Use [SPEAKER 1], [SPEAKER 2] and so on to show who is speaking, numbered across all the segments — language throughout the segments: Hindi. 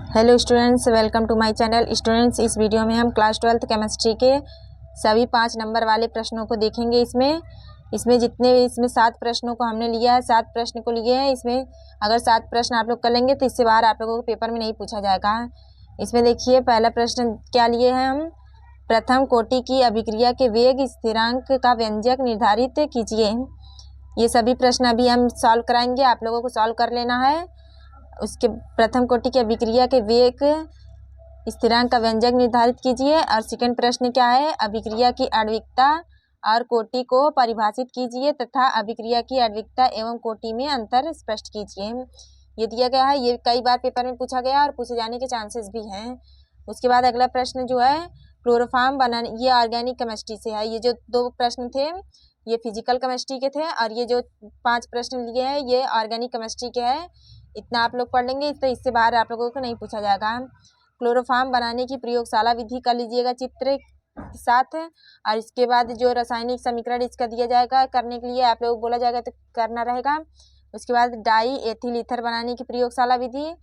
[SPEAKER 1] Hello students, welcome to my channel. Students, इस वीडियो में हम क्लास 12th केमिस्ट्री के सभी 5 नंबर वाले प्रश्नों को देखेंगे। इसमें 7 प्रश्नों को हमने लिया है, 7 प्रश्न को लिए हैं। इसमें अगर 7 प्रश्न आप लोग कर लेंगे तो इससे बाहर आप लोगों को पेपर में नहीं पूछा जाएगा। इसमें देखिए, पहला प्रश्न क्या लिए हैं हम। प्रथम कोटि की अभिक्रिया के वेग स्थिरांक का व्यंजक निर्धारित कीजिए। ये सभी प्रश्न अभी हम सॉल्व कराएंगे, आप लोगों को सॉल्व कर लेना है। उसके प्रथम कोटि की अभिक्रिया के वेग स्थिरांक का व्यंजक निर्धारित कीजिए। और सेकंड प्रश्न क्या है, अभिक्रिया की आणविकता और कोटि को परिभाषित कीजिए तथा अभिक्रिया की आणविकता एवं कोटि में अंतर स्पष्ट कीजिए। ये दिया गया है, ये कई बार पेपर में पूछा गया और पूछे जाने के चांसेस भी हैं। उसके बाद अगला प्रश्न जो है, क्लोरोफॉर्म बनाने, ये ऑर्गेनिक केमिस्ट्री से है। ये जो 2 प्रश्न थे ये फिजिकल केमिस्ट्री के थे और ये जो 5 प्रश्न लिए हैं ये ऑर्गेनिक केमिस्ट्री के हैं। इतना आप लोग पढ़ लेंगे, तो इससे बाहर आप लोगों को नहीं पूछा जाएगा। क्लोरोफॉर्म बनाने की प्रयोगशाला विधि कर लीजिएगा चित्र के साथ। और इसके बाद जो रासायनिक समीकरण इसका दिया जाएगा करने के लिए आप लोग बोला जाएगा तो करना रहेगा। उसके बाद डाई एथिल ईथर बनाने की प्रयोगशाला विधि,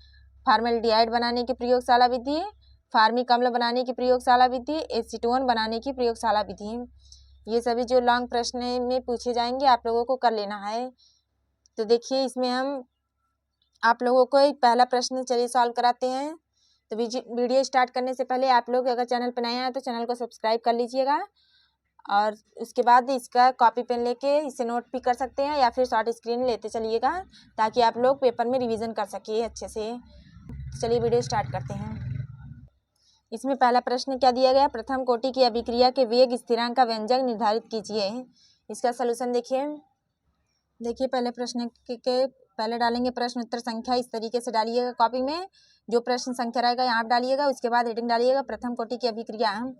[SPEAKER 1] फॉर्मेल्डिहाइड बनाने की प्रयोगशाला विधि, फार्मिक अम्ल बनाने की प्रयोगशाला विधि, एसीटोन बनाने की प्रयोगशाला विधि। ये सभी जो लॉन्ग प्रश्न में पूछे जाएंगे आप लोगों को कर लेना है। तो देखिए, इसमें हम आप लोगों को एक पहला प्रश्न चलिए सॉल्व कराते हैं। तो वीडियो स्टार्ट करने से पहले आप लोग अगर चैनल पर नए हैं तो चैनल को सब्सक्राइब कर लीजिएगा। और उसके बाद इसका कॉपी पेन लेके इसे नोट भी कर सकते हैं या फिर शॉर्ट स्क्रीन लेते चलिएगा ताकि आप लोग पेपर में रिवीजन कर सकिए अच्छे से। चलिए वीडियो स्टार्ट करते हैं। इसमें पहला प्रश्न क्या दिया गया, प्रथम कोटि की अभिक्रिया के वेग स्थिरांक का व्यंजक निर्धारित कीजिए। इसका सलूशन देखिए पहले प्रश्न के पहले डालेंगे प्रश्न उत्तर संख्या। इस तरीके से डालिएगा कॉपी में, जो प्रश्न संख्या रहेगा यहाँ आप डालिएगा। उसके बाद हेडिंग डालिएगा प्रथम कोटि की अभिक्रिया,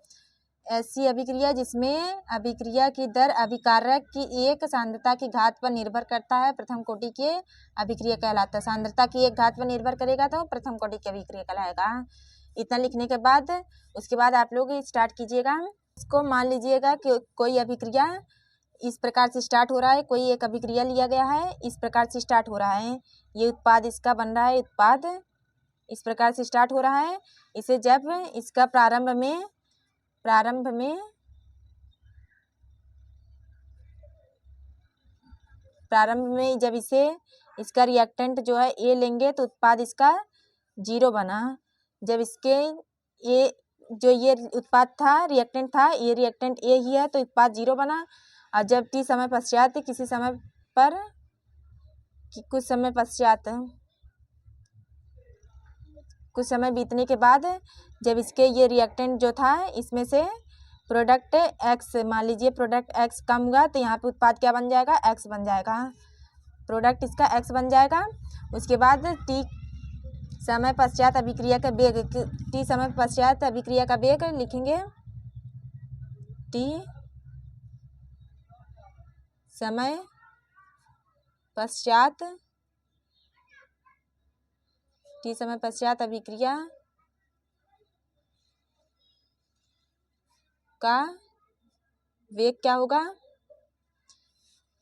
[SPEAKER 1] ऐसी अभिक्रिया जिसमें अभिक्रिया की दर अभिकारक की एक सांद्रता की घात पर निर्भर करता है, प्रथम कोटि की अभिक्रिया कहलाता है। सांद्रता की एक घात पर निर्भर करेगा तो प्रथम कोटि की अभिक्रिया कहलाएगा। इतना लिखने के बाद उसके बाद आप लोग स्टार्ट कीजिएगा। इसको मान लीजिएगा कि कोई अभिक्रिया इस प्रकार से स्टार्ट हो रहा है, कोई एक अभिक्रिया लिया गया है, इस प्रकार से स्टार्ट हो रहा है। ये उत्पाद इसका बन रहा है, उत्पाद इस प्रकार से स्टार्ट हो रहा है। इसे जब इसका प्रारंभ में जब इसे इसका रिएक्टेंट जो है ए लेंगे तो उत्पाद इसका 0 बना। जब इसके ये उत्पाद था, रिएक्टेंट था, ये रिएक्टेंट ए ही है तो उत्पाद 0 बना। और जब टी समय पश्चात कुछ समय बीतने के बाद जब इसके ये रिएक्टेंट जो था इसमें से प्रोडक्ट एक्स, मान लीजिए प्रोडक्ट एक्स कम हुआ तो यहाँ पे उत्पाद क्या बन जाएगा, एक्स बन जाएगा। प्रोडक्ट इसका एक्स बन जाएगा। उसके बाद टी समय पश्चात अभिक्रिया का वेग, टी समय पश्चात अभिक्रिया का वेग लिखेंगे, टी समय पश्चात अभिक्रिया का वेग क्या होगा,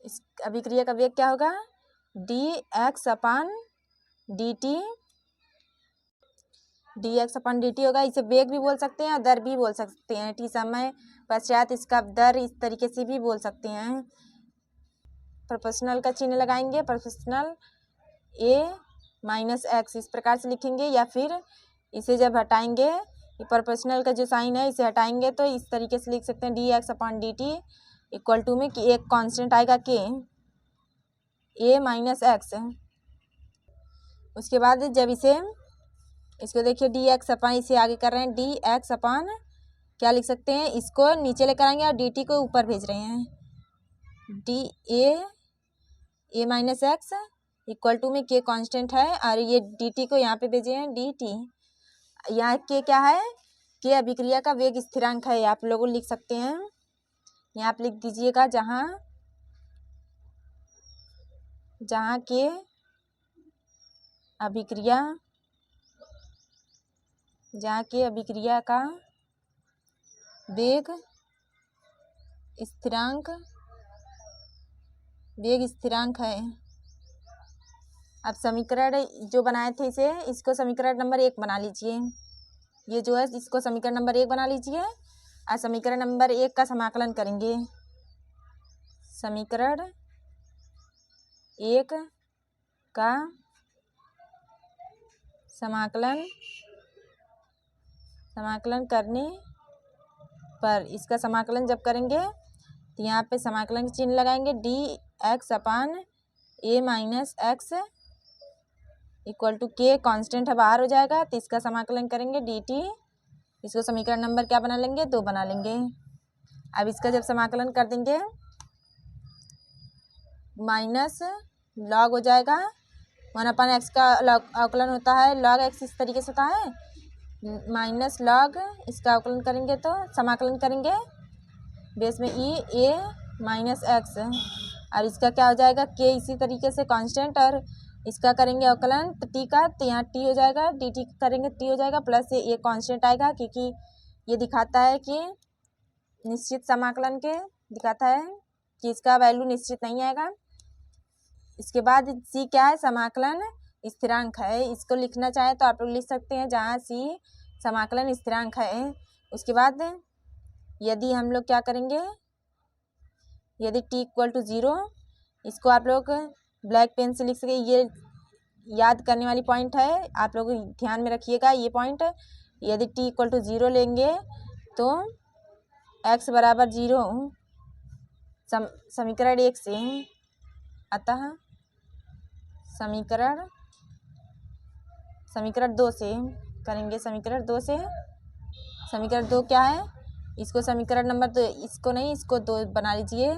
[SPEAKER 1] इस अभिक्रिया का वेग क्या होगा, D x upon d T होगा। इसे वेग भी बोल सकते हैं और दर भी बोल सकते हैं। टी समय पश्चात इसका दर इस तरीके से भी बोल सकते हैं। प्रोपोर्शनल का चिन्ह लगाएंगे, प्रोपोर्शनल ए माइनस एक्स इस प्रकार से लिखेंगे। या फिर इसे जब हटाएंगे, प्रोपोर्शनल का जो साइन है इसे हटाएंगे तो इस तरीके से लिख सकते हैं, d x upon d t equal to में कि एक कांस्टेंट आएगा के ए माइनस एक्स। उसके बाद जब इसको देखिए डी एक्स अपॉन, इसे आगे कर रहे हैं, डी एक्स अपॉन क्या लिख सकते हैं, इसको नीचे लेकर आएंगे और डी टी को ऊपर भेज रहे हैं, d a minus x equal to में के कांस्टेंट है और ये डी टी को यहाँ पे भेजे हैं, डी टी। यहाँ के क्या है, के अभिक्रिया का वेग स्थिरांक है, आप लोग लिख सकते हैं। यहाँ आप लिख दीजिएगा जहाँ के अभिक्रिया का वेग स्थिरांक है अब समीकरण जो बनाए थे इसको समीकरण नंबर 1 बना लीजिए। ये जो है इसको समीकरण नंबर 1 बना लीजिए और समीकरण नंबर 1 का समाकलन करेंगे। समीकरण 1 का समाकलन करने पर इसका समाकलन जब करेंगे तो यहाँ पे समाकलन चिन्ह लगाएंगे। D x upon a minus x equal to के, कांस्टेंट है बाहर हो जाएगा तो इसका समाकलन करेंगे डी टी। इसको समीकरण नंबर क्या बना लेंगे 2 बना लेंगे। अब इसका जब समाकलन कर देंगे माइनस लॉग हो जाएगा 1/x का अवकलन होता है लॉग एक्स, इस तरीके से होता है माइनस लॉग, इसका अवकलन करेंगे तो समाकलन करेंगे बेस में ई ए माइनस एक्स और इसका क्या हो जाएगा के, इसी तरीके से कांस्टेंट, और इसका करेंगे अवकलन तो टी का, तो यहाँ टी हो जाएगा, डी टी करेंगे टी हो जाएगा प्लस ये कांस्टेंट आएगा क्योंकि ये दिखाता है कि निश्चित समाकलन के दिखाता है कि इसका वैल्यू निश्चित नहीं आएगा। इसके बाद सी क्या है, समाकलन स्थिरांक है। इसको लिखना चाहे तो आप लोग लिख सकते हैं जहाँ सी समाकलन स्थिरांक है। उसके बाद यदि हम लोग क्या करेंगे, यदि t इक्वल टू 0, इसको आप लोग ब्लैक पेन से लिख सके। ये याद करने वाली पॉइंट है, आप लोग ध्यान में रखिएगा ये पॉइंट। यदि t इक्वल टू 0 लेंगे तो x बराबर 0 समीकरण 1 से, अतः समीकरण 2 से करेंगे। समीकरण 2 से, समीकरण 2 क्या है, इसको समीकरण नंबर 2, इसको नहीं इसको 2 बना लीजिए।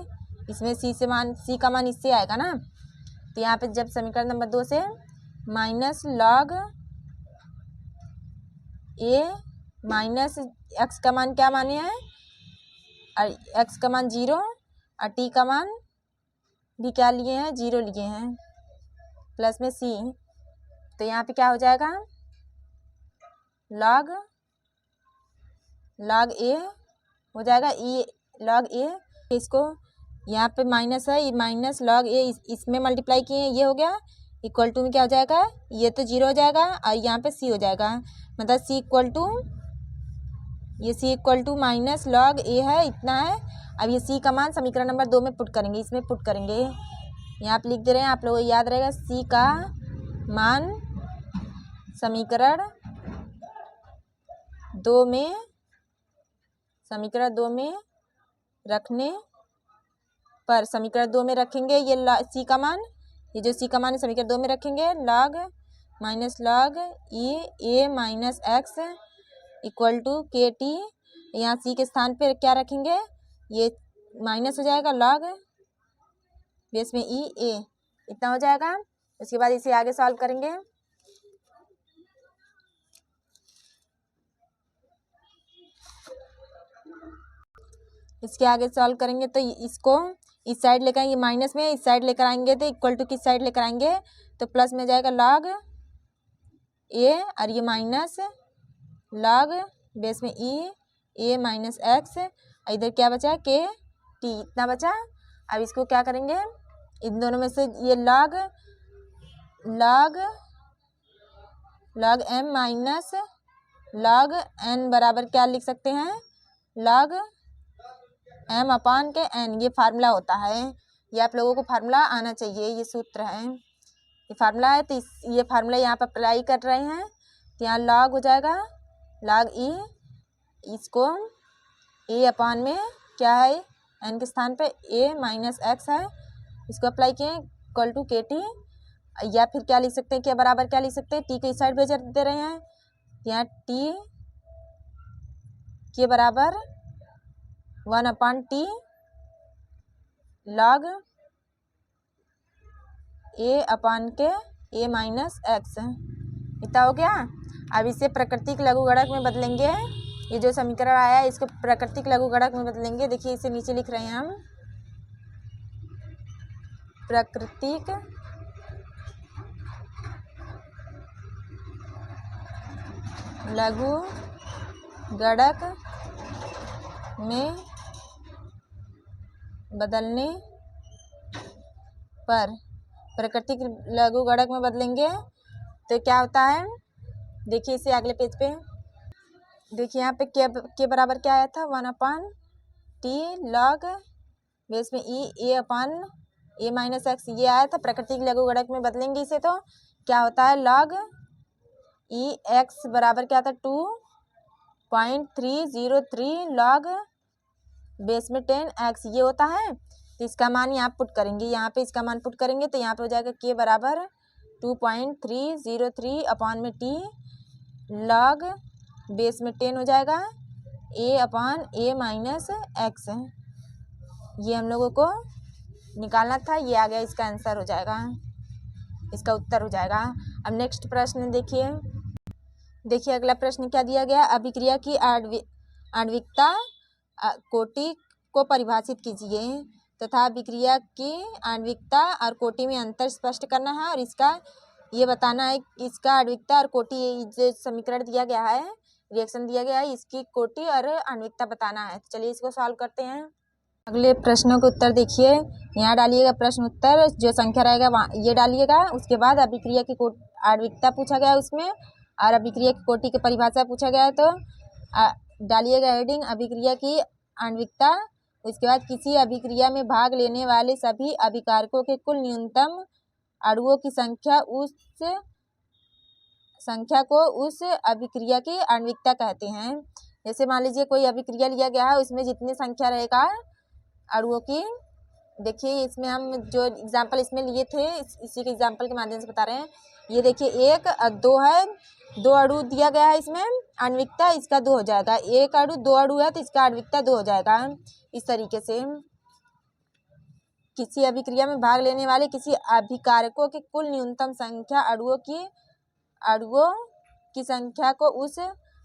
[SPEAKER 1] इसमें सी का मान इससे आएगा ना, तो यहाँ पे जब समीकरण नंबर 2 से minus log A minus x का मान क्या माने हैं, और एक्स का मान 0 और टी का मान भी क्या लिए हैं 0 लिए हैं, प्लस में सी, तो यहाँ पे क्या हो जाएगा लॉग ए हो जाएगा ई लॉग ए। इसको यहाँ पे माइनस है, ये माइनस लॉग ए इसमें मल्टीप्लाई किए हैं, ये हो गया इक्वल टू में क्या हो जाएगा, ये तो 0 हो जाएगा और यहाँ पे सी हो जाएगा, मतलब सी इक्वल टू, ये सी इक्वल टू माइनस लॉग ए है, इतना है। अब ये सी का मान समीकरण नंबर 2 में पुट करेंगे, इसमें पुट करेंगे, यहाँ पे लिख दे रहे हैं, आप लोगों को याद रहेगा। सी का मान समीकरण 2 में रखने पर, समीकरण 2 में रखेंगे ये सी का मान, ये जो सी का मान है समीकरण 2 में रखेंगे, log minus log A minus x equal to K T. यहाँ सी के स्थान पे क्या रखेंगे, ये माइनस हो जाएगा लॉग बेस में ई ए, इतना हो जाएगा। उसके बाद इसे आगे सॉल्व करेंगे। इसके आगे सॉल्व करेंगे तो इसको इस साइड लेकर आएंगे माइनस में, इस साइड लेकर आएंगे तो इक्वल टू किस साइड लेकर आएंगे तो प्लस में जाएगा लॉग ए और ये माइनस लॉग बेस में ई ए माइनस एक्स, इधर क्या बचा के टी, इतना बचा। अब इसको क्या करेंगे, इन दोनों में से ये log m minus log n बराबर क्या लिख सकते हैं, लॉग एम अपान के एन, ये फार्मूला होता है, ये आप लोगों को फार्मूला आना चाहिए, ये सूत्र है, ये फार्मूला है। तो ये फार्मूला यहाँ पर अप्लाई कर रहे हैं, तो यहाँ लॉग हो जाएगा लॉग ई, इसको ए अपान में क्या है एन के स्थान पे ए माइनस एक्स है, इसको अप्लाई किए इक्वल टू के टी, या फिर क्या लिख सकते हैं, क्या बराबर क्या लिख सकते हैं, टी को इस साइड भेज दे रहे हैं, यहाँ टी के बराबर 1/t लॉग ए अपान के ए माइनस एक्स, इतना हो गया। अब इसे प्राकृतिक लघुगणक में बदलेंगे, ये जो समीकरण आया है इसको प्राकृतिक लघुगणक में बदलेंगे। देखिए इसे नीचे लिख रहे हैं हम, प्राकृतिक लघुगणक में बदलने पर प्राकृतिक लघुगणक में बदलेंगे तो क्या होता है, देखिए इसे अगले पेज पे देखिए, यहाँ पे के बराबर क्या आया था, 1/t log बेस में a माइनस एक्स ये आया था। प्राकृतिक लघुगणक में बदलेंगे इसे तो क्या होता है, log e x बराबर क्या था, 2.303 log बेस में 10x ये होता है। तो इसका मान यहाँ पुट करेंगे, यहाँ पे इसका मान पुट करेंगे तो यहाँ पे हो जाएगा k बराबर 2.303 अपॉन में t log बेस में 10 हो जाएगा a माइनस एक्स। ये हम लोगों को निकालना था, ये आ गया, इसका आंसर हो जाएगा, इसका उत्तर हो जाएगा। अब नेक्स्ट प्रश्न देखिए अगला प्रश्न क्या दिया गया, अभिक्रिया की आणविकता कोटि को परिभाषित कीजिए तथा अभिक्रिया की आणविकता और कोटि में अंतर स्पष्ट करना है और इसका ये बताना है कि इसका आणविकता और कोटि जो समीकरण दिया गया है, रिएक्शन दिया गया है, इसकी कोटि और आणविकता बताना है। तो चलिए इसको सॉल्व करते हैं। अगले प्रश्नों के उत्तर देखिए, यहाँ डालिएगा प्रश्न उत्तर, जो संख्या रहेगा वहाँ ये डालिएगा। उसके बाद अभिक्रिया की आणविकता पूछा गया है उसमें और अभिक्रिया की कोटि की परिभाषा पूछा गया है, तो डालिएगा हेडिंग अभिक्रिया की आणविकता। उसके बाद किसी अभिक्रिया में भाग लेने वाले सभी अभिकारकों के कुल न्यूनतम अणुओं की संख्या को उस अभिक्रिया की आणविकता कहते हैं। जैसे मान लीजिए कोई अभिक्रिया लिया गया है, उसमें जितनी संख्या रहेगा अणुओं की, देखिए इसमें हम जो एग्जाम्पल इसमें लिए थे इसी के एग्जाम्पल के माध्यम से बता रहे हैं। ये देखिए 1 और 2 है, 2 अणु दिया गया है, इसमें आणविकता इसका 2 हो जाएगा। 1 अणु 2 अणु है तो इसका आणविकता 2 हो जाएगा। इस तरीके से किसी अभिक्रिया में भाग लेने वाले किसी अभिकारकों की कुल न्यूनतम संख्या अणुओं की संख्या को उस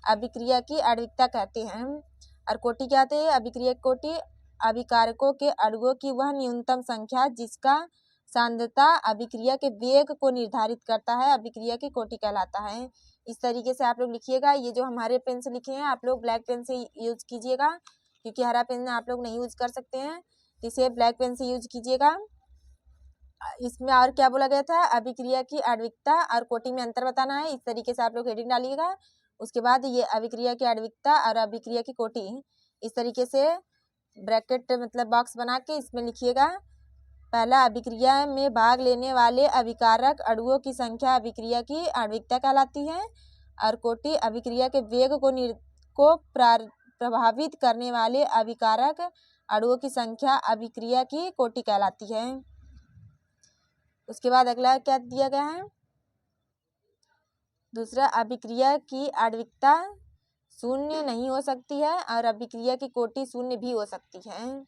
[SPEAKER 1] अभिक्रिया की आणविकता कहते हैं। और कोटि क्या होती है, अभिक्रिया कोटि अभिकारकों के अणुओं की वह न्यूनतम संख्या जिसका सांद्रता अभिक्रिया के वेग को निर्धारित करता है, अभिक्रिया की कोटि कहलाता है। इस तरीके से आप लोग लिखिएगा। ये जो हमारे पेन से लिखे हैं आप लोग ब्लैक पेन से यूज कीजिएगा, क्योंकि हरा पेन आप लोग नहीं यूज कर सकते हैं, तो इसे ब्लैक पेन से यूज कीजिएगा। इसमें और क्या बोला गया था, अभिक्रिया की आणविकता और कोटि में अंतर बताना है। इस तरीके से आप लोग हेडिंग डालिएगा। उसके बाद ये अभिक्रिया की आणविकता और अभिक्रिया की कोटि, इस तरीके से ब्रैकेट मतलब बॉक्स बना के इसमें लिखिएगा। पहला, अभिक्रिया में भाग लेने वाले अभिकारक अणुओं की संख्या अभिक्रिया की आणविकता कहलाती है और कोटि अभिक्रिया के वेग को प्रभावित करने वाले अभिकारक अणुओं की संख्या अभिक्रिया की कोटि कहलाती है। उसके बाद अगला क्या दिया गया है, दूसरा, अभिक्रिया की आणविकता शून्य नहीं हो सकती है और अभिक्रिया की कोटि शून्य भी हो सकती है।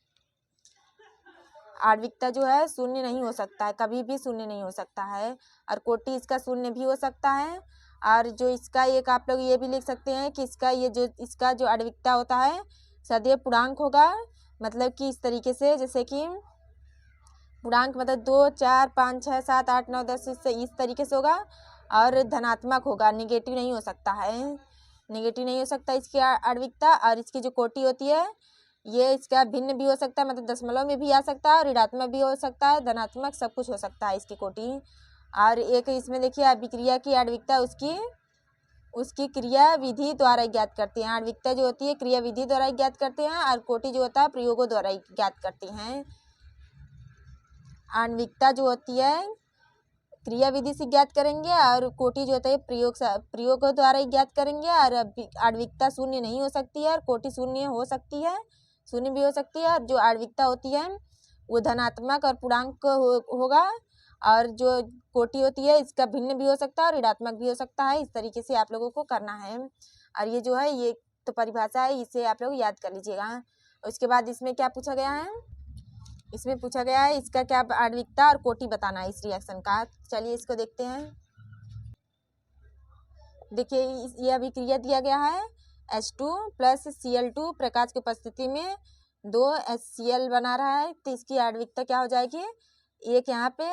[SPEAKER 1] आणविकता जो है शून्य नहीं हो सकता है, कभी भी शून्य नहीं हो सकता है, और कोटि इसका शून्य भी हो सकता है। और जो इसका एक आप लोग ये भी लिख सकते हैं कि इसका जो आणविकता होता है सदैव पूर्णांक होगा, मतलब कि इस तरीके से, जैसे कि पूर्णांक मतलब 2, 4, 5, 6, 7, 8, 9, 10 इस तरीके से होगा और धनात्मक होगा, निगेटिव नहीं हो सकता है, निगेटिव नहीं हो सकता इसकी आणविकता। और इसकी जो कोटि होती है ये इसका भिन्न भी हो सकता है, मतलब दशमलव में भी आ सकता है और ऋणात्मक भी हो सकता है, धनात्मक, सब कुछ हो सकता है इसकी कोटि। और एक इसमें देखिए अभिक्रिया की आणविकता उसकी क्रिया विधि द्वारा ज्ञात करते हैं। आणविकता जो होती है क्रिया विधि द्वारा ज्ञात करते हैं और कोटि जो होता है प्रयोगों द्वारा ज्ञात करते हैं। आणविकता जो होती है क्रिया विधि से ज्ञात करेंगे और कोटि जो होता है प्रयोग द्वारा ही ज्ञात करेंगे। और आणविकता शून्य नहीं हो सकती है और कोटि शून्य हो सकती है, शून्य भी हो सकती है। और जो आणविकता होती है वो धनात्मक और पूर्णांक होगा और जो कोटि होती है इसका भिन्न भी हो सकता है और ऋणात्मक भी हो सकता है। इस तरीके से आप लोगों को करना है। और ये जो है ये तो परिभाषा है, इसे आप लोग याद कर लीजिएगा। उसके बाद इसमें क्या पूछा गया है, इसमें पूछा गया है इसका क्या आणविकता और कोटि बताना है इस रिएक्शन का। चलिए इसको देखते हैं। देखिए ये अभिक्रिया दिया गया है H2 + Cl2 प्रकाश की उपस्थिति में 2 HCl बना रहा है, तो इसकी आणविकता क्या हो जाएगी, एक यहाँ पे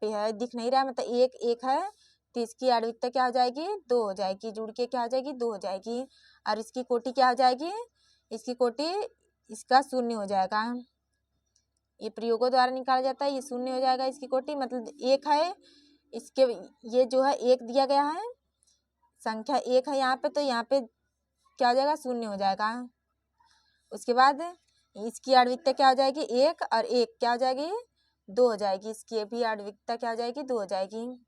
[SPEAKER 1] है, दिख नहीं रहा, मतलब एक है, तो इसकी आणविकता क्या हो जाएगी, 2 हो जाएगी, जुड़ के क्या हो जाएगी, 2 हो जाएगी। और इसकी कोटि क्या हो जाएगी, इसकी कोटि इसका शून्य हो जाएगा। ये प्रयोगों द्वारा निकाला जाता है। ये शून्य हो जाएगा इसकी कोटि, मतलब 1 है इसके, ये जो है 1 दिया गया है, संख्या 1 है यहाँ पे, तो यहाँ पे क्या हो जाएगा, शून्य हो जाएगा। उसके बाद इसकी आणविकता क्या हो जाएगी, 1 और 1 क्या हो जाएगी, 2 हो जाएगी। इसकी भी आणविकता क्या हो जाएगी, 2 हो जाएगी।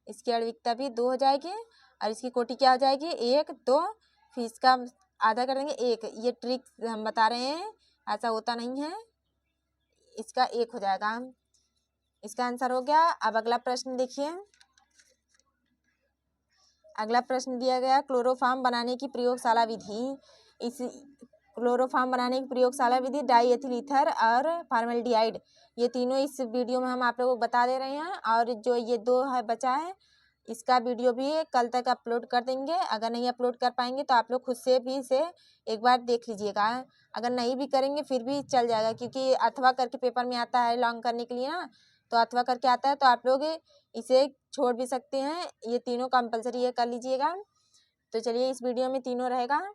[SPEAKER 1] इसकी आणविकता भी 2 हो जाएगी और इसकी कोटि क्या हो जाएगी, 1 2। फिर इसका आधा कर देंगे 1। ये ट्रिक हम बता रहे हैं, ऐसा होता नहीं है। इसका 1 हो जाएगा। इसका आंसर हो गया। अब अगला प्रश्न देखिए। अगला प्रश्न दिया गया, क्लोरोफॉर्म बनाने की प्रयोगशाला विधि। इस क्लोरोफॉर्म बनाने की प्रयोगशाला विधि डाई एथिल ईथर और फॉर्मल्डिहाइड, ये तीनों इस वीडियो में हम आप लोगों को बता दे रहे हैं। और जो ये 2 है बचा है, इसका वीडियो भी कल तक अपलोड कर देंगे। अगर नहीं अपलोड कर पाएंगे तो आप लोग खुद से भी इसे एक बार देख लीजिएगा। अगर नहीं भी करेंगे फिर भी चल जाएगा, क्योंकि अथवा करके पेपर में आता है लॉन्ग करने के लिए ना, तो अथवा करके आता है, तो आप लोग इसे छोड़ भी सकते हैं। ये तीनों कंपलसरी ये कर लीजिएगा। तो चलिए, इस वीडियो में तीनों रहेगा,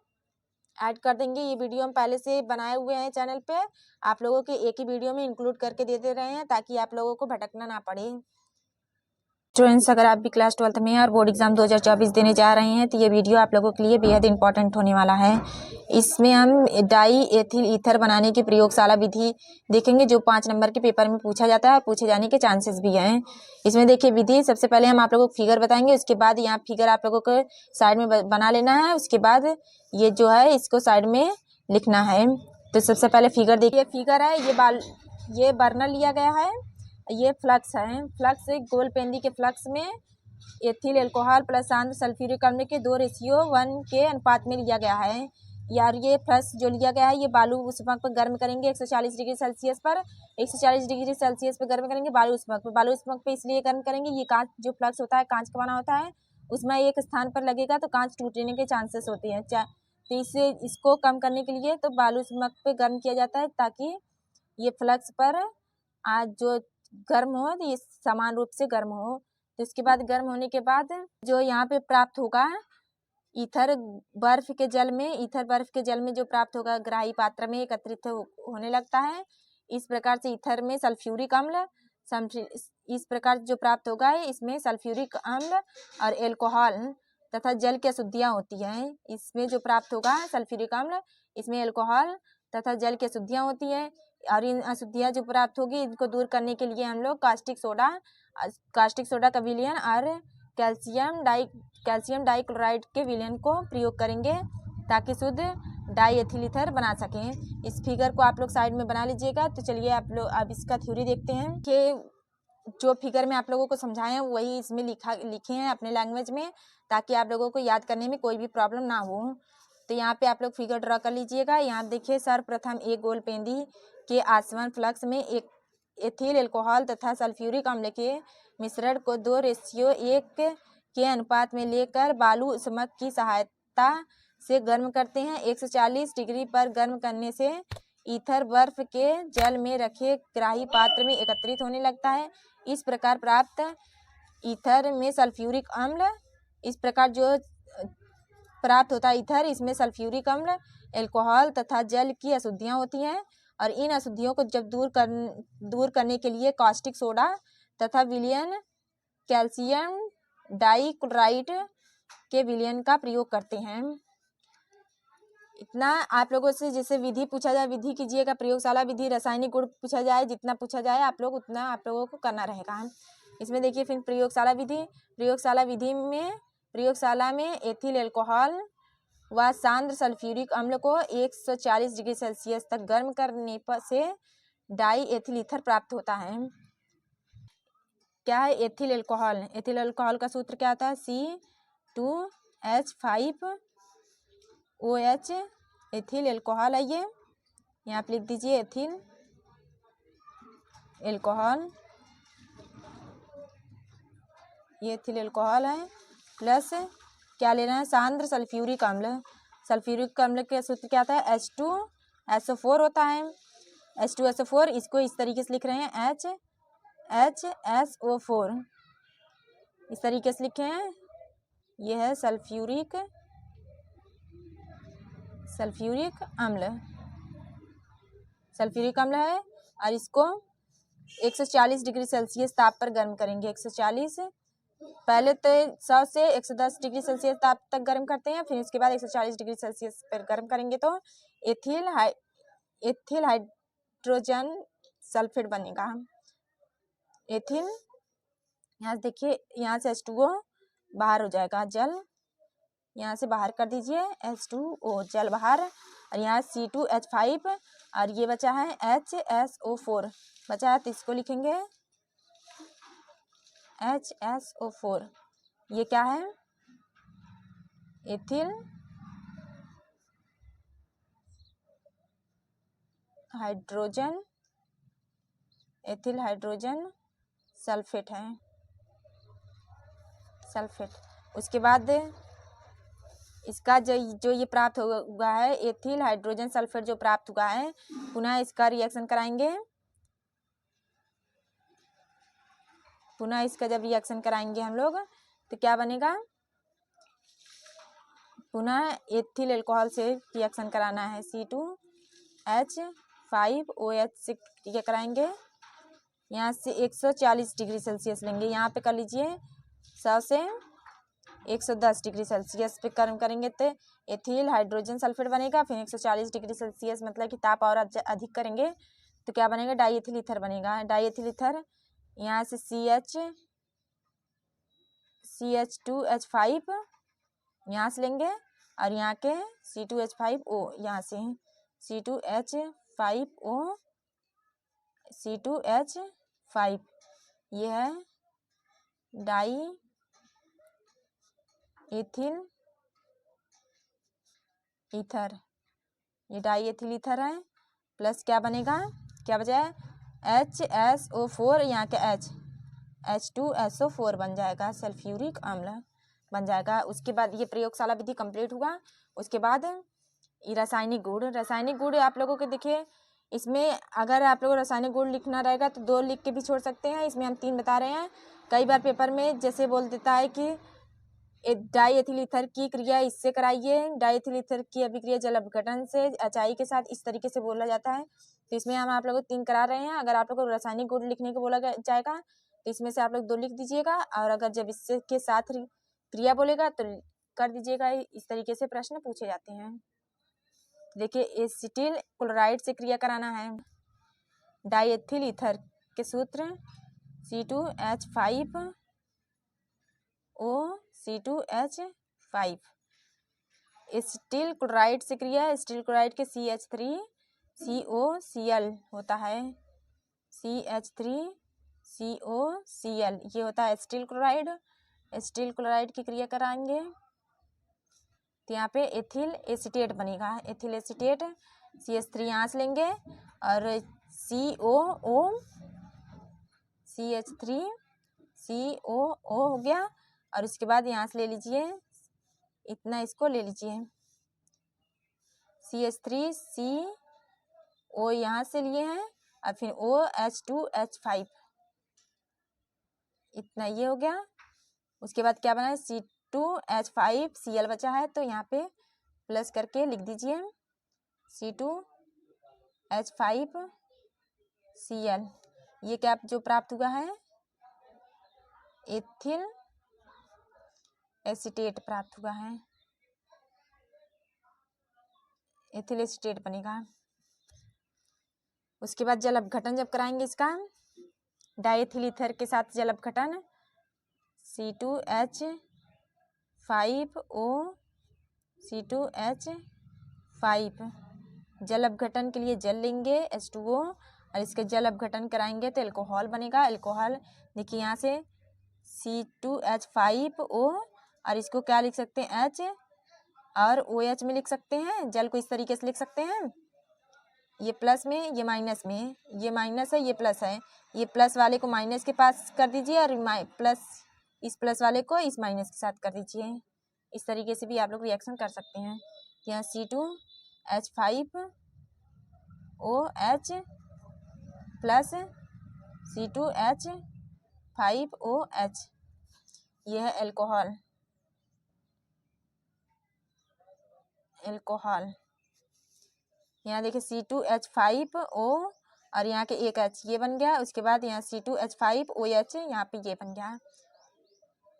[SPEAKER 1] ऐड कर देंगे। ये वीडियो हम पहले से बनाए हुए हैं चैनल पे, आप लोगों के एक ही वीडियो में इंक्लूड करके देते रहे हैं, ताकि आप लोगों को भटकना ना पड़े। स्टूडेंट्स, अगर आप भी क्लास 12th में हैं और बोर्ड एग्जाम 2024 देने जा रहे हैं, तो ये वीडियो आप लोगों के लिए बेहद इंपॉर्टेंट होने वाला है। इसमें हम डाई एथिल ईथर बनाने की प्रयोगशाला विधि देखेंगे, जो 5 नंबर के पेपर में पूछा जाता है, पूछे जाने के चांसेस भी हैं। इसमें देखिए विधि, सबसे पहले हम आप लोगों को फिगर बताएंगे, उसके बाद यहाँ फिगर आप लोगों को साइड में बना लेना है। उसके बाद ये जो है इसको साइड में लिखना है। तो सबसे पहले फिगर देखिए, फिगर है ये बर्नर लिया गया है, ये फ्लक्स है। फ्लक्स गोल पेंदी के फ्लक्स में एथिल एल्कोहल प्लस शांत सल्फ्यूरिक अम्ल के 2:1 के अनुपात में लिया गया है। यार ये फ्लक्स जो लिया गया है, ये बालू उष्मांक पर गर्म करेंगे 140 डिग्री सेल्सियस पर। 140 डिग्री सेल्सियस पर गर्म करेंगे बालू उष्मांक पर। बालू उष्मांक पर इसलिए गर्म करेंगे, ये कांच जो फ्लक्स होता है कांच का बना होता है, उसमें एक स्थान पर लगेगा तो कांच टूटने के चांसेस होते हैं। तो इसको कम करने के लिए तो बालू उष्मांक पे गर्म किया जाता है, ताकि ये फ्लक्स पर आज जो गर्म हो, ये समान रूप से गर्म हो। तो इसके बाद गर्म होने के बाद जो यहाँ पे प्राप्त होगा ईथर बर्फ के जल में जो प्राप्त होगा, ग्राही पात्र में एकत्रित होने लगता है। इस प्रकार से ईथर में सल्फ्यूरिक अम्ल, इस प्रकार जो प्राप्त होगा इसमें सल्फ्यूरिक अम्ल और एल्कोहल तथा जल की अशुद्धियाँ होती हैं। इसमें जो प्राप्त होगा सल्फ्यूरिक अम्ल, इसमें एल्कोहल तथा जल की अशुद्धियाँ होती है। और इन अशुद्धियाँ जो प्राप्त होगी, इनको दूर करने के लिए हम लोग कास्टिक सोडा का विलयन और कैल्शियम डाइक्लोराइड के विलयन को प्रयोग करेंगे, ताकि शुद्ध डाई एथिल ईथर बना सकें। इस फिगर को आप लोग साइड में बना लीजिएगा। तो चलिए आप लोग अब इसका थ्योरी देखते हैं कि जो फिगर में आप लोगों को समझाए हैं वही इसमें लिखे हैं अपने लैंग्वेज में, ताकि आप लोगों को याद करने में कोई भी प्रॉब्लम ना हो। तो यहाँ पे आप लोग फिगर ड्रा कर लीजिएगा। यहाँ देखिए, सर्वप्रथम एक गोल पेंदी के आसवन फ्लक्स में एक एथिल एल्कोहल तथा सल्फ्यूरिक अम्ल के मिश्रण को 2:1 के अनुपात में लेकर बालू उष्मांक की सहायता से गर्म करते हैं। 140 डिग्री पर गर्म करने से ईथर बर्फ के जल में रखे ग्राही पात्र में एकत्रित होने लगता है। इस प्रकार प्राप्त ईथर में सल्फ्यूरिक अम्ल, इस प्रकार जो प्राप्त होता है ईथर, इसमें सल्फ्यूरिक अम्ल, एल्कोहल तथा जल की अशुद्धियाँ होती हैं। और इन अशुद्धियों को जब दूर करने के लिए कास्टिक सोडा तथा विलयन कैल्शियम डाइक्लोराइड के विलयन का प्रयोग करते हैं। इतना आप लोगों से जैसे विधि पूछा जाए, विधि कीजिएगा, प्रयोगशाला विधि, रासायनिक गुण पूछा जाए, जितना पूछा जाए आप लोग उतना आप लोगों को करना रहेगा। इसमें देखिए फिर प्रयोगशाला में एथिल एल्कोहल व सांद्र सल्फ्यूरिक अम्ल को 140 डिग्री सेल्सियस तक गर्म करने से डाई एथिल ईथर प्राप्त होता है। क्या है एथिल एल्कोहल? एथिल एल्कोहल का सूत्र क्या आता है? C2H5OH, एथिल एल्कोहल है ये। यहाँ पे लिख दीजिए एथिल एल्कोहल, ये एथिल एल्कोहल है, प्लस क्या लेना है? सांद्र सल्फ्यूरिक अम्ल। सल्फ्यूरिक अम्ल का सूत्र क्या आता है? H2SO4 होता है। H2SO4, इसको इस तरीके से लिख रहे हैं HHSO4, इस तरीके से लिखे हैं। यह है सल्फ्यूरिक अम्ल। सल्फ्यूरिक अम्ल है। और इसको 140 डिग्री सेल्सियस ताप पर गर्म करेंगे। 140, पहले तो 100 से 110 डिग्री सेल्सियस ताप तक गर्म करते हैं, फिर उसके बाद 140 डिग्री सेल्सियस पर गर्म करेंगे तो एथिल हाइड्रोजन सल्फेट बनेगा। एथिल, यहाँ से देखिए, यहाँ से H2O बाहर हो जाएगा, जल यहाँ से बाहर कर दीजिए, H2O जल बाहर, और यहाँ C2H5 और ये बचा है HSO4 बचा है, तो इसको लिखेंगे HSO4। ये क्या है? एथिल हाइड्रोजन सल्फेट है, सल्फेट। उसके बाद इसका जो ये प्राप्त हुआ है, एथिल हाइड्रोजन सल्फेट जो प्राप्त हुआ है, पुनः इसका रिएक्शन कराएंगे। पुनः इसका जब रिएक्शन कराएंगे हम लोग तो क्या बनेगा? पुनः एथिल अल्कोहल से रिएक्शन कराना है, C2H5OH से क्या कराएंगे, यहाँ से 140 डिग्री सेल्सियस लेंगे, यहाँ पे कर लीजिए 100 से 110 डिग्री सेल्सियस पे गर्म करेंगे तो एथिल हाइड्रोजन सल्फेट बनेगा। फिर 140 डिग्री सेल्सियस मतलब कि ताप और अधिक करेंगे तो क्या बनेगा? डाईएथिल ईथर बनेगा। डाईएथिल ईथर, यहाँ से CH2H5 यहाँ से लेंगे और यहाँ के C2H5O यहाँ से C2H5O C2H5, ये है डाई एथिल ईथर, ये डाई एथिल ईथर है। प्लस क्या बनेगा, क्या बचा है? HSO4, यहाँ के H2SO4 बन जाएगा, सल्फ्यूरिक अम्ल बन जाएगा। उसके बाद ये प्रयोगशाला विधि कंप्लीट हुआ। उसके बाद ये रासायनिक गुण आप लोगों के देखिए, इसमें अगर आप लोगों को रासायनिक गुण लिखना रहेगा तो 2 लिख के भी छोड़ सकते हैं, इसमें हम 3 बता रहे हैं। कई बार पेपर में जैसे बोल देता है कि डाईएथिल ईथर की क्रिया इससे कराइए, डाईएथिल ईथर की अभिक्रिया जल अपघटन से HI के साथ, इस तरीके से बोला जाता है। तो इसमें हम आप लोगों को 3 करा रहे हैं। अगर आप लोगों को रासायनिक गुण लिखने को बोला जाएगा तो इसमें से आप लोग 2 लिख दीजिएगा, और अगर जब इससे के साथ क्रिया बोलेगा तो कर दीजिएगा। इस तरीके से प्रश्न पूछे जाते हैं। देखिए, एसिटिल क्लोराइड से क्रिया कराना है डाईएथिल ईथर के सूत्र C2H5O C2H5। एसिटिल क्लोराइड से क्रिया, एसिटिल क्लोराइड के CH3COCl होता है, CH3COCl ये होता है एसिटिल क्लोराइड। एसिटिल क्लोराइड की क्रिया कराएंगे तो यहाँ पे एथिल एसीटेट बनेगा, एथिल एसीटेट। CH3 यहाँ से लेंगे और COO CH3COO हो गया, और उसके बाद यहाँ से ले लीजिए, इतना इसको ले लीजिए, CH3CO यहाँ से लिए हैं और फिर OH2H5, इतना ये हो गया। उसके बाद क्या बना है? C2H5Cl बचा है, तो यहाँ पे प्लस करके लिख दीजिए C2H5Cl। ये क्या जो प्राप्त हुआ है? एथिल एसीटेट प्राप्त हुआ है, एथिल एसीटेट बनेगा। उसके बाद जल अपघटन जब कराएंगे इसका, डाईएथिल ईथर के साथ जल अपघटन, C2H5O C2H5, जल अपघटन के लिए जल लेंगे H2O और इसके जल अपघटन कराएंगे तो अल्कोहल बनेगा। अल्कोहल देखिए, यहाँ से C2H5O और इसको क्या लिख सकते हैं? H और OH में लिख सकते हैं। जल को इस तरीके से लिख सकते हैं, ये प्लस में, ये माइनस में, ये माइनस है, ये प्लस है। ये प्लस वाले को माइनस के पास कर दीजिए और इस प्लस वाले को इस माइनस के साथ कर दीजिए। इस तरीके से भी आप लोग रिएक्शन कर सकते हैं। यहाँ C2H5OH प्लस C2H5OH, यह है अल्कोहल। यहाँ देखिए C2H5O और यहाँ के एक H ये बन गया। उसके बाद यहाँ C2H5OH यहाँ पे ये बन गया।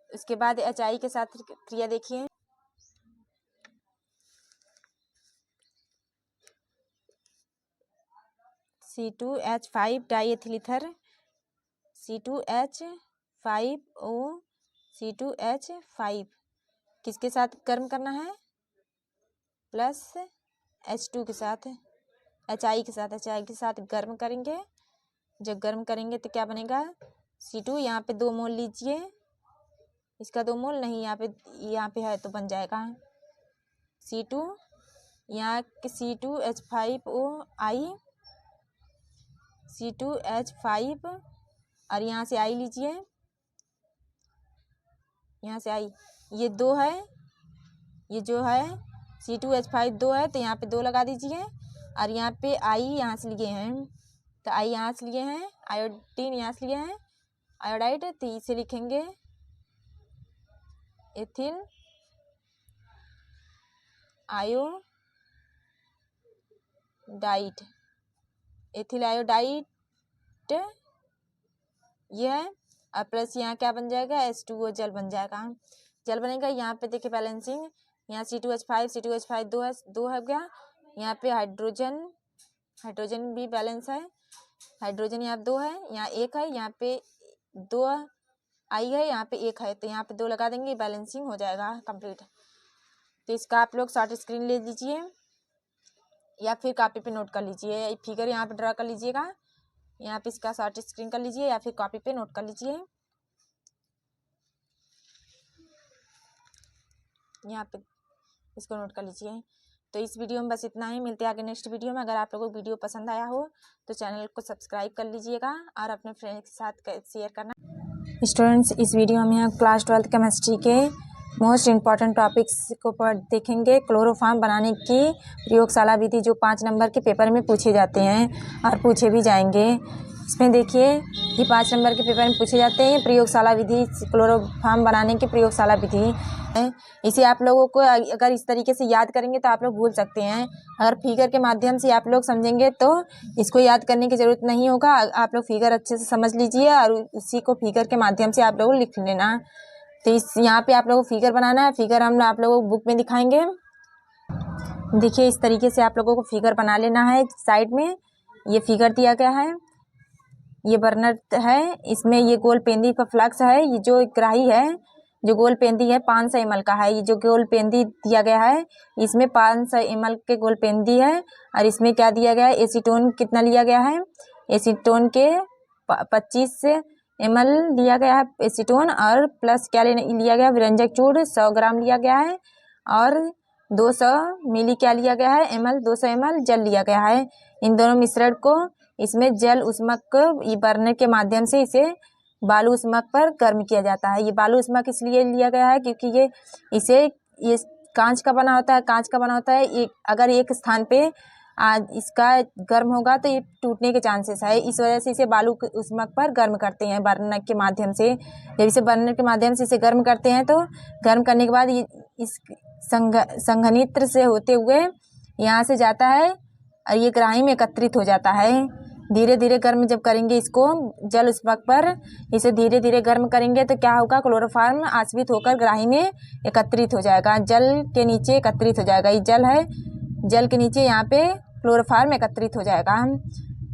[SPEAKER 1] उसके बाद HI के साथ क्रिया देखिए। C2H5 diethyl ether C2H5O C2H5 किसके साथ गर्म करना है? प्लस H2 के साथ, HI के साथ गर्म करेंगे। जब गर्म करेंगे तो क्या बनेगा? C2 यहाँ पे 2 मोल लीजिए, इसका 2 मोल नहीं, यहाँ पे है तो बन जाएगा C2, यहाँ के C2H5OI C2H5 और यहाँ से I लीजिए, यहाँ से I ये 2 है, ये जो है C2H5 2 है तो यहाँ पे 2 लगा दीजिए। और यहाँ पे I यहाँ से लिए हैं तो I यहाँ से लिए हैं, आयोडीन यहाँ से लिए हैं, आयोडाइड, तो इसे लिखेंगे एथिल आयोडाइड, एथिल आयोडाइड ये है। और प्लस यहाँ क्या बन जाएगा? H2O जल बन जाएगा। जल बनेगा। यहाँ पे देखिए बैलेंसिंग, यहाँ C2H5 2 है गया। यहाँ पे हाइड्रोजन भी बैलेंस है, हाइड्रोजन यहाँ 2 है, यहाँ 1 है, यहाँ पे 2 I है, यहाँ पे 1 है, तो यहाँ पे 2 लगा देंगे, बैलेंसिंग हो जाएगा कंप्लीट। तो इसका आप लोग शॉर्ट स्क्रीन ले लीजिए या फिर कॉपी पे नोट कर लीजिए। फिगर यहाँ पे ड्रा कर लीजिएगा, यहाँ पे इसका शॉर्ट स्क्रीन कर लीजिए या फिर कॉपी पे नोट कर लीजिए। यहाँ पे इसको नोट कर लीजिए। तो इस वीडियो में बस इतना ही, मिलते हैं आगे नेक्स्ट वीडियो में। अगर आप लोगों को वीडियो पसंद आया हो तो चैनल को सब्सक्राइब कर लीजिएगा और अपने फ्रेंड्स के साथ शेयर करना। स्टूडेंट्स, इस वीडियो में हम क्लास 12 केमिस्ट्री के मोस्ट इम्पॉर्टेंट टॉपिक्स को देखेंगे। क्लोरोफॉर्म बनाने की प्रयोगशाला विधि जो 5 नंबर के पेपर में पूछे जाते हैं और पूछे भी जाएंगे। इसमें देखिए ये 5 नंबर के पेपर में पूछे जाते हैं प्रयोगशाला विधि, क्लोरोफॉर्म बनाने की प्रयोगशाला विधि। इसे आप लोगों को अगर इस तरीके से याद करेंगे तो आप लोग भूल सकते हैं। अगर फिगर के माध्यम से आप लोग समझेंगे तो इसको याद करने की ज़रूरत नहीं होगा। आप लोग फिगर अच्छे से समझ लीजिए और उसी को फिगर के माध्यम से आप लोग लिख लेना। तो इस यहाँ पे आप लोगों को फिगर बनाना है। फिगर हम आप लोगों को बुक में दिखाएंगे। देखिए इस तरीके से आप लोगों को फिगर बना लेना है। साइड में ये फिगर दिया गया है, ये बर्नर है, इसमें ये गोल पेंदी पर फ्लक्स है। ये जो ग्राही है जो गोल पेंदी है 500 ml का है। ये जो गोल पेंदी दिया गया है इसमें 500 ml के गोल पेंदी है। और इसमें क्या दिया गया है? एसीटोन कितना लिया गया है? एसीटोन के 25 ml लिया गया है एसीटोन, और प्लस क्या लिया गया? विरंजक चूर्ण 100 ग्राम लिया गया है, और 200 मिली क्या लिया गया है? ml 200 ml जल लिया गया है। इन दोनों मिश्रण को इसमें जल उष्मक ये बर्नर के माध्यम से इसे बालू उष्मक पर गर्म किया जाता है। ये बालू उष्मक इसलिए लिया गया है क्योंकि ये कांच का बना होता है। कांच का बना होता है, अगर एक स्थान पे इसका गर्म होगा तो ये टूटने के चांसेस है। इस वजह से इसे बालू उष्मक पर गर्म करते हैं बर्नर के माध्यम से। जब इसे बर्नर के माध्यम से इसे गर्म करते हैं तो गर्म करने के बाद ये इस संघनित्र से होते हुए यहाँ से जाता है और ये ग्राही में एकत्रित हो जाता है। धीरे धीरे गर्म जब करेंगे इसको जल उष्मक पर, इसे धीरे धीरे गर्म करेंगे तो क्या होगा? क्लोरोफॉर्म आश्रित होकर ग्राही में एकत्रित हो जाएगा, जल के नीचे एकत्रित हो जाएगा। ये जल है, जल के नीचे यहाँ पे क्लोरोफॉर्म एकत्रित हो जाएगा।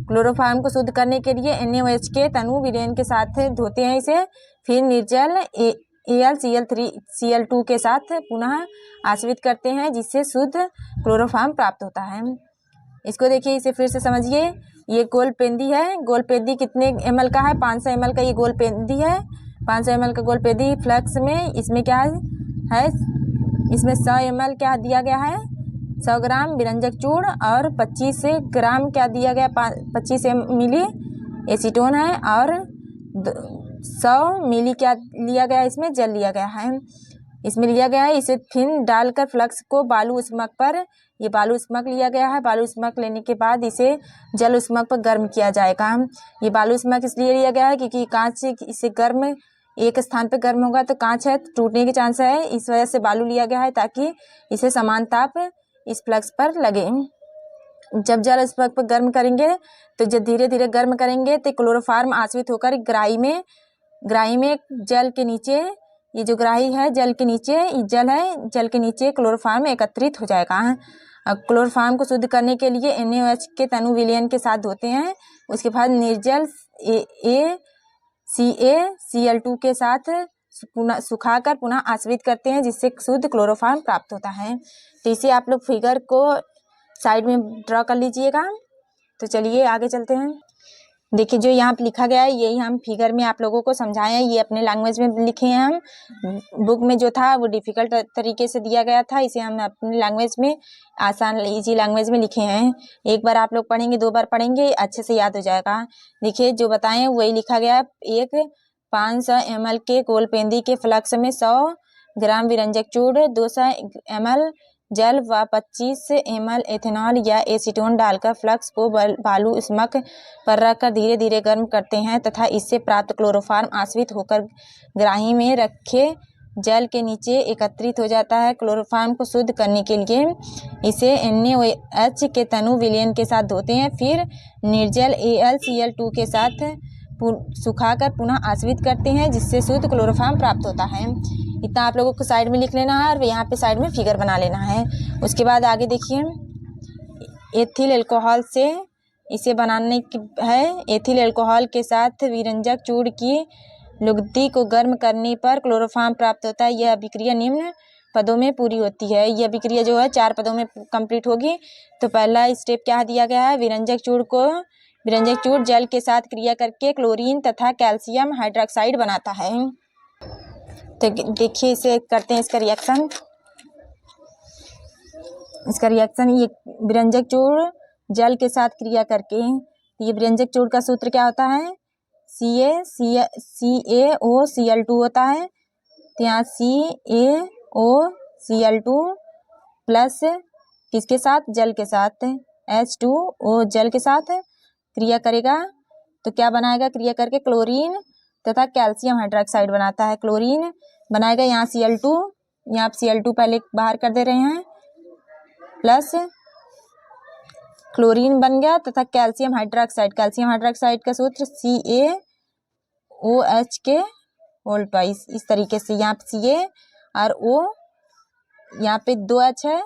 [SPEAKER 1] क्लोरोफॉर्म को शुद्ध करने के लिए NaOH के तनु विलयन के साथ धोते हैं इसे, फिर निर्जल AlCl3Cl2 के साथ पुनः आश्रित करते हैं जिससे शुद्ध क्लोरोफॉर्म प्राप्त होता है। इसको देखिए, इसे फिर से समझिए। ये गोल पेंदी है, गोल पेंदी कितने ml का है? 500 ml का ये गोल पेंदी है। 500 ml का गोल पेंदी फ्लक्स में इसमें क्या है? इसमें 100 ml क्या दिया गया है? 100 ग्राम विरंजक चूर्ण, और 25 ग्राम क्या दिया गया? 25 मिली एसीटोन है, और 100 मिली क्या लिया गया? इसमें जल लिया गया है, इसमें लिया गया है। इसे फिर डालकर फ्लक्स को बालू उष्मक पर, ये बालू उष्मक लिया गया है। बालू उष्मक लेने के बाद इसे जल उष्मक पर गर्म किया जाएगा। ये बालू उष्मक इसलिए लिया गया है क्योंकि कांच इसे गर्म एक स्थान पर गर्म होगा तो कांच है, टूटने के चांस है। इस वजह से बालू लिया गया है ताकि इसे समान ताप इस फ्लक्स पर लगे। जब जल स्पर्क पर गर्म करेंगे तो जब धीरे धीरे गर्म करेंगे तो क्लोरोफॉर्म आश्रित होकर ग्राही में जल के नीचे, ये जो ग्राही है जल के नीचे, ये जल है, जल के नीचे क्लोरोफॉर्म एकत्रित हो जाएगा। अब क्लोरोफॉर्म को शुद्ध करने के लिए NaOH के तनु विलयन के साथ धोते हैं। उसके बाद निर्जल CaCl2 के साथ सुखाकर पुनः आश्रित करते हैं, जिससे शुद्ध क्लोरोफॉर्म प्राप्त होता है। तो इसे आप लोग फिगर को साइड में ड्रॉ कर लीजिएगा। तो चलिए आगे चलते हैं। देखिए जो यहाँ पे लिखा गया है यही हम फिगर में आप लोगों को समझाए हैं। ये अपने लैंग्वेज में लिखे हैं, हम बुक में जो था वो डिफ़िकल्ट तरीके से दिया गया था, इसे हम अपने लैंग्वेज में आसान इजी लैंग्वेज में लिखे हैं। एक बार आप लोग पढ़ेंगे, 2 बार पढ़ेंगे, अच्छे से याद हो जाएगा। देखिए जो बताएं वही लिखा गया। एक 500 ml के गोलपेंदी के फ्लक्स में 100 ग्राम विरंजक चूर्ण, 200 ml जल व 25 ml एथेनॉल या एसीटोन डालकर फ्लक्स को बालू स्मक पर रखकर धीरे धीरे गर्म करते हैं तथा इससे प्राप्त क्लोरोफॉर्म आश्रित होकर ग्राही में रखे जल के नीचे एकत्रित हो जाता है। क्लोरोफॉर्म को शुद्ध करने के लिए इसे NaOH के तनु विलयन के साथ धोते हैं, फिर निर्जल AlCl2 के साथ सुखाकर पुनः आश्रित करते हैं, जिससे शुद्ध क्लोरोफॉर्म प्राप्त होता है। इतना आप लोगों को साइड में लिख लेना है और यहाँ पे साइड में फिगर बना लेना है। उसके बाद आगे देखिए, एथिल अल्कोहल से इसे बनाने की है। एथिल अल्कोहल के साथ विरंजक चूर्ण की लुगदी को गर्म करने पर क्लोरोफॉर्म प्राप्त होता है। यह अभिक्रिया निम्न पदों में पूरी होती है। यह अभिक्रिया जो है 4 पदों में कंप्लीट होगी। तो पहला स्टेप क्या दिया गया है, विरंजक चूर्ण जल के साथ क्रिया करके क्लोरीन तथा कैल्शियम हाइड्रोक्साइड बनाता है। तो देखिए इसे करते हैं इसका रिएक्शन। ये विरंजक चूर्ण जल के साथ क्रिया करके, ये विरंजक चूर्ण का सूत्र क्या होता है, CaOCl2 होता है। तो यहाँ CaOCl2 प्लस किसके साथ, जल के साथ, H2O जल के साथ क्रिया करेगा तो क्या बनाएगा, क्रिया करके क्लोरीन तथा कैल्शियम हाइड्रोक्साइड बनाता है। क्लोरीन बनाएगा, यहाँ Cl2, यहाँ Cl2 पहले बाहर कर दे रहे हैं, प्लस क्लोरीन बन गया तथा कैल्शियम हाइड्रोक्साइड का सूत्र CaOH के होल ट्वाइस। इस तरीके से यहाँ पे Ca और O, यहाँ पे 2H है,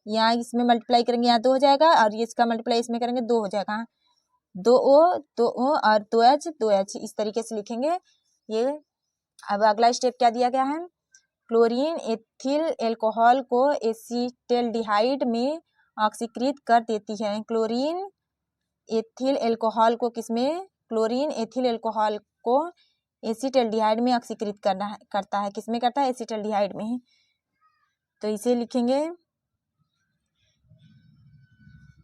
[SPEAKER 1] यहाँ इसमें मल्टीप्लाई करेंगे यहाँ 2 हो जाएगा और ये इसका मल्टीप्लाई इसमें करेंगे 2 हो जाएगा। 2O और 2H इस तरीके से लिखेंगे ये। अब अगला स्टेप क्या दिया गया है, क्लोरीन एथिल अल्कोहल को एसीटल्डिहाइड में ऑक्सीकृत कर देती है। क्लोरीन एथिल अल्कोहल को एसीटल्डिहाइड में ऑक्सीकृत करता है। किसमें करता है, एसीटल्डिहाइड में। तो इसे लिखेंगे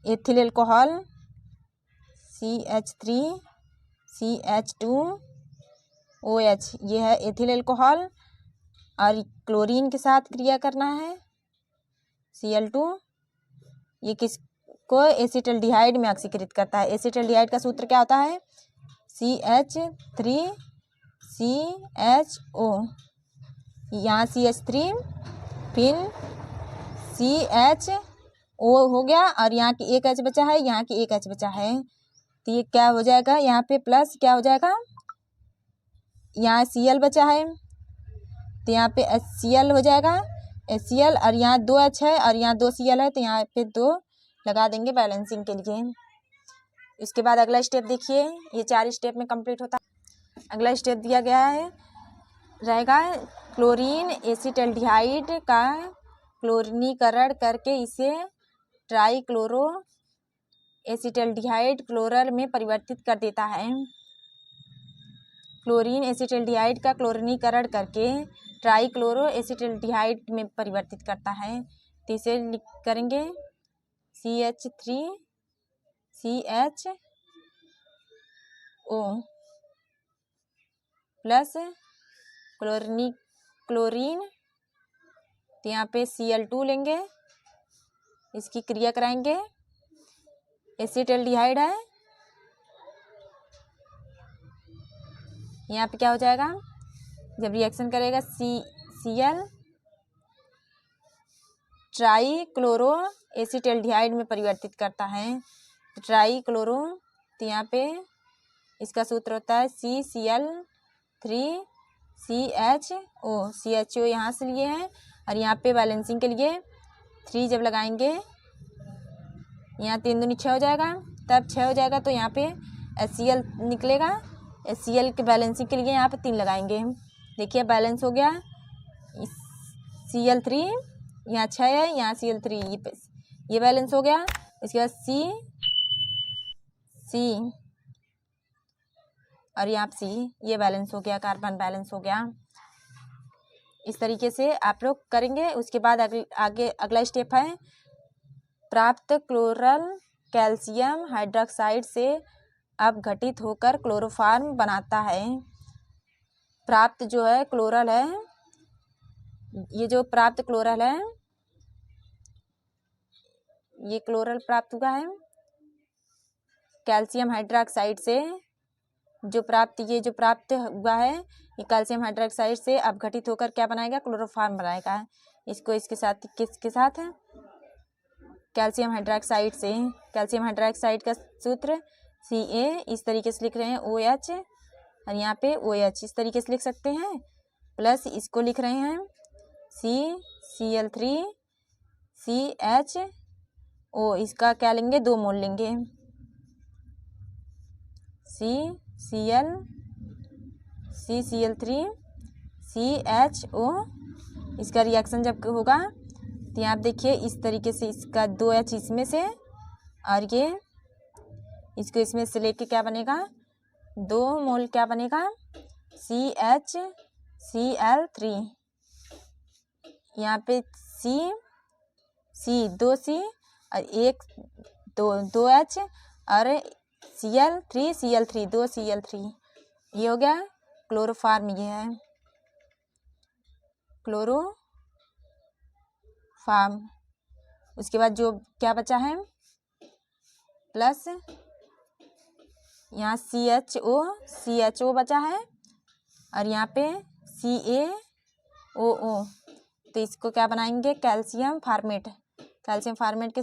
[SPEAKER 1] एथिल अल्कोहल CH3CH2OH, ये है एथिल अल्कोहल और क्लोरीन के साथ क्रिया करना है Cl2, ये किसको, एसीटल्डिहाइड में ऑक्सीकृत करता है। एसीटल्डिहाइड का सूत्र क्या होता है, CH3CHO, यहाँ CH3 फिर CHO हो गया और यहाँ की एक H बचा है, यहाँ की एक H बचा है। तो ये क्या हो जाएगा, यहाँ पे प्लस क्या हो जाएगा, यहाँ Cl बचा है तो यहाँ पे HCl हो जाएगा, HCl, और यहाँ 2H है और यहाँ 2 Cl है तो यहाँ पे 2 लगा देंगे बैलेंसिंग के लिए। इसके बाद अगला स्टेप देखिए, ये 4 स्टेप में कंप्लीट होता है। अगला स्टेप दिया गया है रहेगा क्लोरीन एसीटल्डिहाइड का क्लोरीनीकरण करके इसे ट्राइक्लोरो एसीटल्डिहाइड क्लोरल में परिवर्तित कर देता है। क्लोरीन एसीटल्डिहाइड का क्लोरीनीकरण करके ट्राइक्लोरो एसीटल्डिहाइड में परिवर्तित करता है। तो इसे करेंगे CH3CHO प्लस क्लोरीन, तो यहाँ पे Cl2 लेंगे, इसकी क्रिया कराएंगे, एसीटल्डिहाइड है, यहाँ पे क्या हो जाएगा, जब रिएक्शन करेगा Cl ट्राई क्लोरो एसिटल्डिहाइड में परिवर्तित करता है। ट्राई क्लोरो, तो यहाँ पे इसका सूत्र होता है CCl3CHO। CHO यहाँ से लिए हैं और यहाँ पे बैलेंसिंग के लिए 3 जब लगाएंगे, यहाँ 3 दूनी 6 हो जाएगा, तब 6 हो जाएगा तो यहाँ पे HCl निकलेगा। HCl के बैलेंसिंग के लिए यहाँ पे 3 लगाएंगे। देखिए बैलेंस हो गया। Cl3 यहाँ 6 है, यहाँ Cl3, ये बैलेंस हो गया। इसके बाद C और यहाँ C, ये बैलेंस हो गया, कार्बन बैलेंस हो गया। इस तरीके से आप लोग करेंगे। उसके बाद आगे अगला स्टेप है प्राप्त क्लोरल कैल्शियम हाइड्रोक्साइड से अपघटित होकर क्लोरोफॉर्म बनाता है। प्राप्त जो है क्लोरल है, ये जो प्राप्त क्लोरल है, ये क्लोरल प्राप्त हुआ है कैल्शियम हाइड्रोक्साइड से। जो प्राप्त हुआ है ये कैल्शियम हाइड्रोक्साइड से अपघटित होकर क्या बनाएगा, क्लोरोफॉर्म बनाएगा। इसको इसके साथ किसके साथ है, कैल्शियम हाइड्रोक्साइड से। कैल्शियम हाइड्रोक्साइड का सूत्र Ca, इस तरीके से लिख रहे हैं OH, और यहाँ पे OH इस तरीके से लिख सकते हैं, प्लस इसको लिख रहे हैं CCl3CHO। इसका क्या लेंगे, 2 मोल लेंगे। CCl3CHO, इसका रिएक्शन जब होगा तो यहाँ देखिए इस तरीके से इसका 2H इसमें से और ये इसको इसमें से लेके क्या बनेगा, 2 मोल क्या बनेगा, CHCl3। यहाँ पे C2C और 2H और Cl3 2 Cl3, ये हो गया क्लोरोफॉर्म। ये है क्लोरोफॉर्म। उसके बाद जो क्या बचा है, प्लस यहाँ CHO बचा है और यहाँ पे CaOO, तो इसको क्या बनाएंगे, कैल्शियम फार्मेट। कैल्शियम फार्मेट के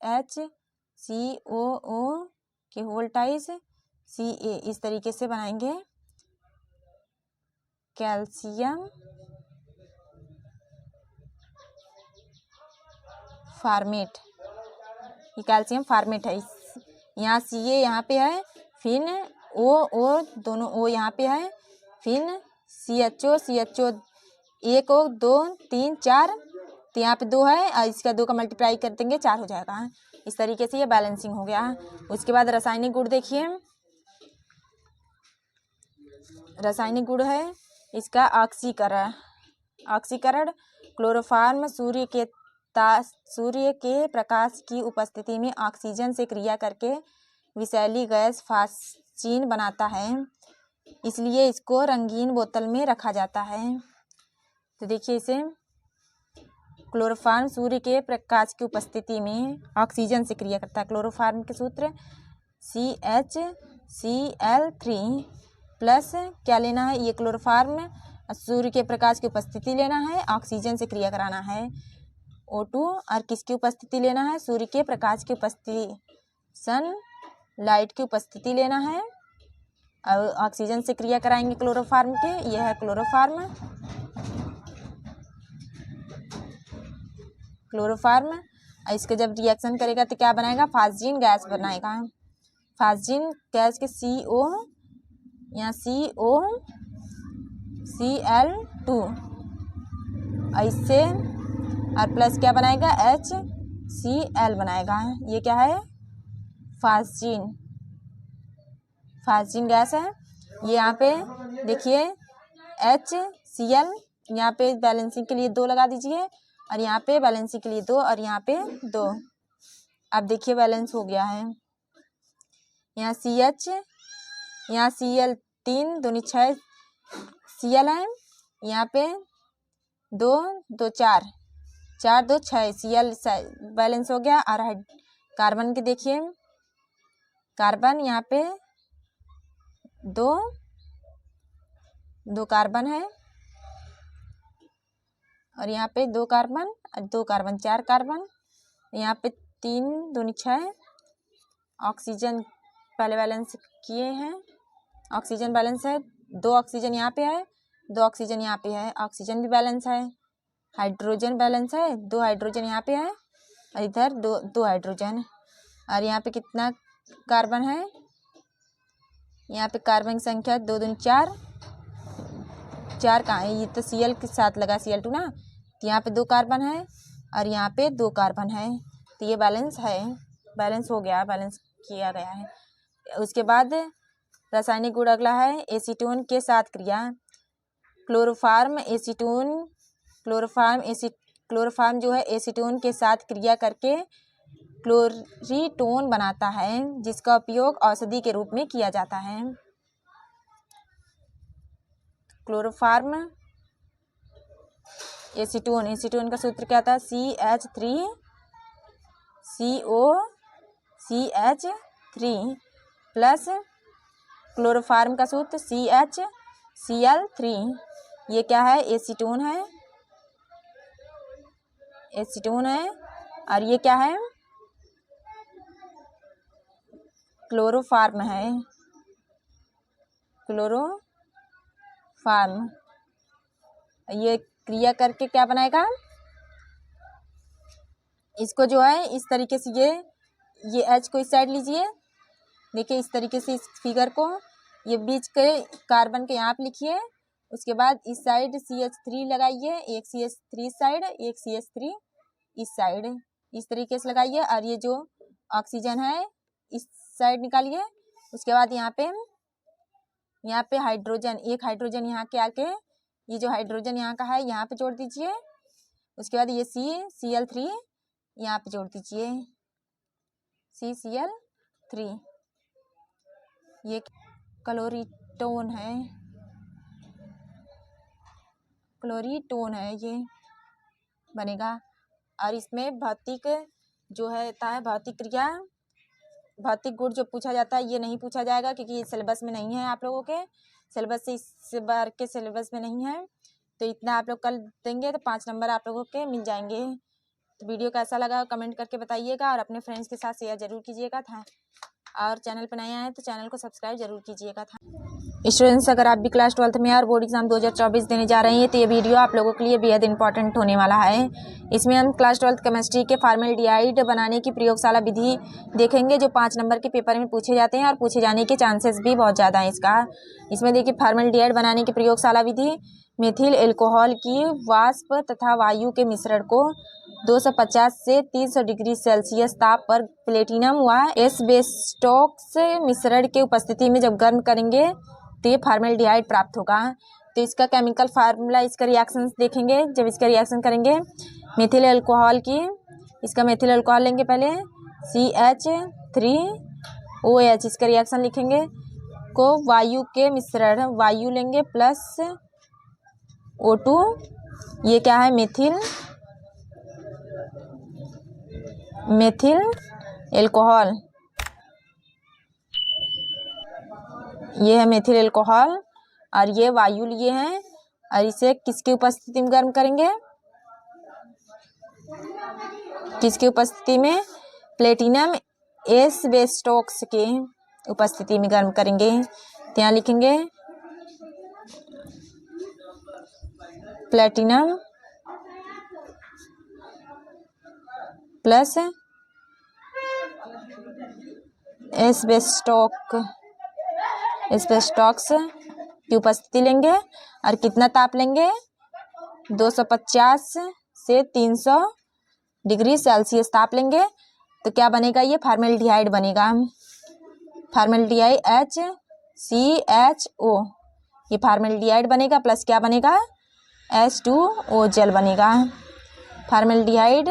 [SPEAKER 1] HCOO के वोल्टाइज Ca, इस तरीके से बनाएंगे कैल्शियम फार्मेट। ये कैल्शियम फार्मेट है। यहाँ Ca यहाँ पे है, फिर O दोनों O यहाँ पे है, फिर CHO 1 2 3 4, तो यहाँ पे 2 है और इसका 2 का मल्टीप्लाई कर देंगे 4 हो जाएगा। इस तरीके से ये बैलेंसिंग हो गया। उसके बाद रासायनिक गुण देखिए, रासायनिक गुण है इसका ऑक्सीकरण। क्लोरोफॉर्म सूर्य के प्रकाश की उपस्थिति में ऑक्सीजन से क्रिया करके विषैली गैस फास्फीन बनाता है, इसलिए इसको रंगीन बोतल में रखा जाता है। तो देखिए इसे, क्लोरोफॉर्म सूर्य के प्रकाश की उपस्थिति में ऑक्सीजन से क्रिया करता है। क्लोरोफॉर्म के सूत्र CHCl3 प्लस क्या लेना है, ये क्लोरोफॉर्म सूर्य के प्रकाश की उपस्थिति लेना है, ऑक्सीजन से क्रिया कराना है O2, और किसकी उपस्थिति लेना है, सूर्य के प्रकाश की उपस्थिति, सन लाइट की उपस्थिति लेना है और ऑक्सीजन से क्रिया कराएंगे क्लोरोफॉर्म के। यह है क्लोरोफॉर्म। इसके जब रिएक्शन करेगा तो क्या बनाएगा, फास्फीन गैस बनाएगा। फास्फीन गैस के CO, यहाँ COCl2 और इससे और प्लस क्या बनाएगा, HCl बनाएगा। ये क्या है, फास्फीन गैस है। ये यहाँ पे देखिए HCl, यहाँ पे बैलेंसिंग के लिए 2 लगा दीजिए और यहाँ पे बैलेंसिंग के लिए 2 और यहाँ पे 2। अब देखिए बैलेंस हो गया है। यहाँ CH, यहाँ Cl 3 दूनी 6 Cl है, यहाँ पे 2 2 4 4 2 6 Cl बैलेंस हो गया। और कार्बन के देखिए, कार्बन यहाँ पे 2 कार्बन है और यहाँ पे 2 कार्बन और 2 कार्बन 4 कार्बन, यहाँ पे 3 दूनी 6 ऑक्सीजन पहले बैलेंस किए हैं, ऑक्सीजन बैलेंस है, 2 ऑक्सीजन यहाँ पे है, 2 ऑक्सीजन यहाँ पे है, ऑक्सीजन भी बैलेंस है, हाइड्रोजन बैलेंस है, 2 हाइड्रोजन यहाँ पे है और इधर 2 हाइड्रोजन। और यहाँ पे कितना कार्बन है, यहाँ पे कार्बन की संख्या 2 दूनी 4, 4 कहाँ है, ये तो Cl के साथ लगा Cl2 ना, तो यहाँ पे 2 कार्बन है और यहाँ पे 2 कार्बन है, तो ये बैलेंस है, बैलेंस हो गया, बैलेंस किया गया है। उसके बाद रासायनिक गुण अगला है एसीटोन के साथ क्रिया। क्लोरोफार्म जो है एसीटोन के साथ क्रिया करके क्लोरीटोन बनाता है, जिसका उपयोग औषधि के रूप में किया जाता है। क्लोरोफार्म एसीटोन का सूत्र क्या था, CH3COCH3 प्लस क्लोरोफार्म का सूत्र CHCl3। ये क्या है, एसीटोन है और ये क्या है, क्लोरोफार्म है, क्लोरोफार्म। ये क्रिया करके क्या बनाएगा, इसको जो है इस तरीके से ये H को इस साइड लीजिए, देखिए इस तरीके से इस फिगर को, ये बीच के कार्बन के यहाँ पे लिखिए, उसके बाद इस साइड CH3 लगाइए, एक CH3 इस साइड, एक CH3 इस साइड, इस तरीके से लगाइए और ये जो ऑक्सीजन है इस साइड निकालिए। उसके बाद यहाँ पे हाइड्रोजन, एक हाइड्रोजन यहाँ के आके, ये जो हाइड्रोजन यहाँ का है यहाँ पे जोड़ दीजिए। उसके बाद ये CCl3 यहाँ पे जोड़ दीजिए, CCl3। ये क्लोरीटोन है, ये बनेगा। और इसमें भौतिक जो है भौतिक क्रिया, भौतिक गुण जो पूछा जाता है ये नहीं पूछा जाएगा, क्योंकि ये सिलेबस में नहीं है, आप लोगों के सिलेबस से इस बार के सिलेबस में नहीं है। तो इतना आप लोग कल देंगे तो 5 नंबर आप लोगों के मिल जाएंगे। तो वीडियो कैसा लगा कमेंट करके बताइएगा और अपने फ्रेंड्स के साथ शेयर जरूर कीजिएगा था, और चैनल पर नए आए तो चैनल को सब्सक्राइब जरूर कीजिएगा था। स्टूडेंट्स, अगर आप भी क्लास 12th में और बोर्ड एग्जाम 2024 देने जा रहे हैं तो ये वीडियो आप लोगों के लिए बेहद इंपॉर्टेंट होने वाला है। इसमें हम क्लास 12th केमिस्ट्री के फॉर्मल्डिहाइड बनाने की प्रयोगशाला विधि देखेंगे, जो 5 नंबर के पेपर में पूछे जाते हैं और पूछे जाने के चांसेस भी बहुत ज़्यादा हैं इसमें देखिए फॉर्मल्डिहाइड बनाने की प्रयोगशाला विधि, मेथिल एल्कोहल की वाष्प तथा वायु के मिश्रण को 250 से 300 डिग्री सेल्सियस ताप पर प्लेटिनम व एस्बेस्टॉस मिश्रण के उपस्थिति में जब गर्म करेंगे तो ये फॉर्मल्डिहाइड प्राप्त होगा। तो इसका केमिकल फार्मूला, इसका रिएक्शन देखेंगे। जब इसका रिएक्शन करेंगे मेथिल एल्कोहल की, इसका मेथिल एल्कोहल लेंगे पहले CH3OH, इसका रिएक्शन लिखेंगे को वायु के मिश्रण, वायु लेंगे प्लस O2, ये क्या है मेथिल एल्कोहल, ये है मेथिल एल्कोहल और ये वायु लिए हैं, और इसे किसकी उपस्थिति में गर्म करेंगे, किसकी उपस्थिति में, प्लेटिनम एस्बेस्टॉस के उपस्थिति में गर्म करेंगे। तो यहाँ लिखेंगे प्लेटिनम प्लस एस्बेस्टॉस की उपस्थिति लेंगे और कितना ताप लेंगे, 250 से 300 डिग्री सेल्सियस ताप लेंगे। तो क्या बनेगा, ये फॉर्मल्डिहाइड बनेगा, फॉर्मल्डिहाइड HCHO, ये फॉर्मल्डिहाइड बनेगा प्लस क्या बनेगा, H2O जल बनेगा। फॉर्मल्डिहाइड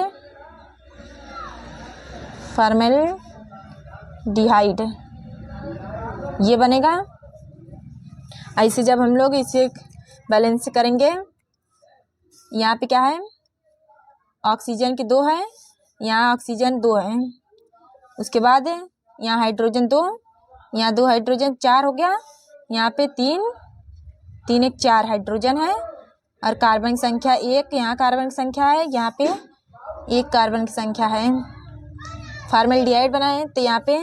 [SPEAKER 1] ये बनेगा। ऐसे जब हम लोग इसे बैलेंस करेंगे, यहाँ पे क्या है, ऑक्सीजन की 2 है, यहाँ ऑक्सीजन 2 है, उसके बाद यहाँ हाइड्रोजन 2, यहाँ 2 हाइड्रोजन 4 हो गया, यहाँ पे 3 1 4 हाइड्रोजन है और कार्बन संख्या 1, यहाँ कार्बन संख्या है, यहाँ पे 1 कार्बन की संख्या है। फॉर्मेल्डिहाइड बनाए तो यहाँ पे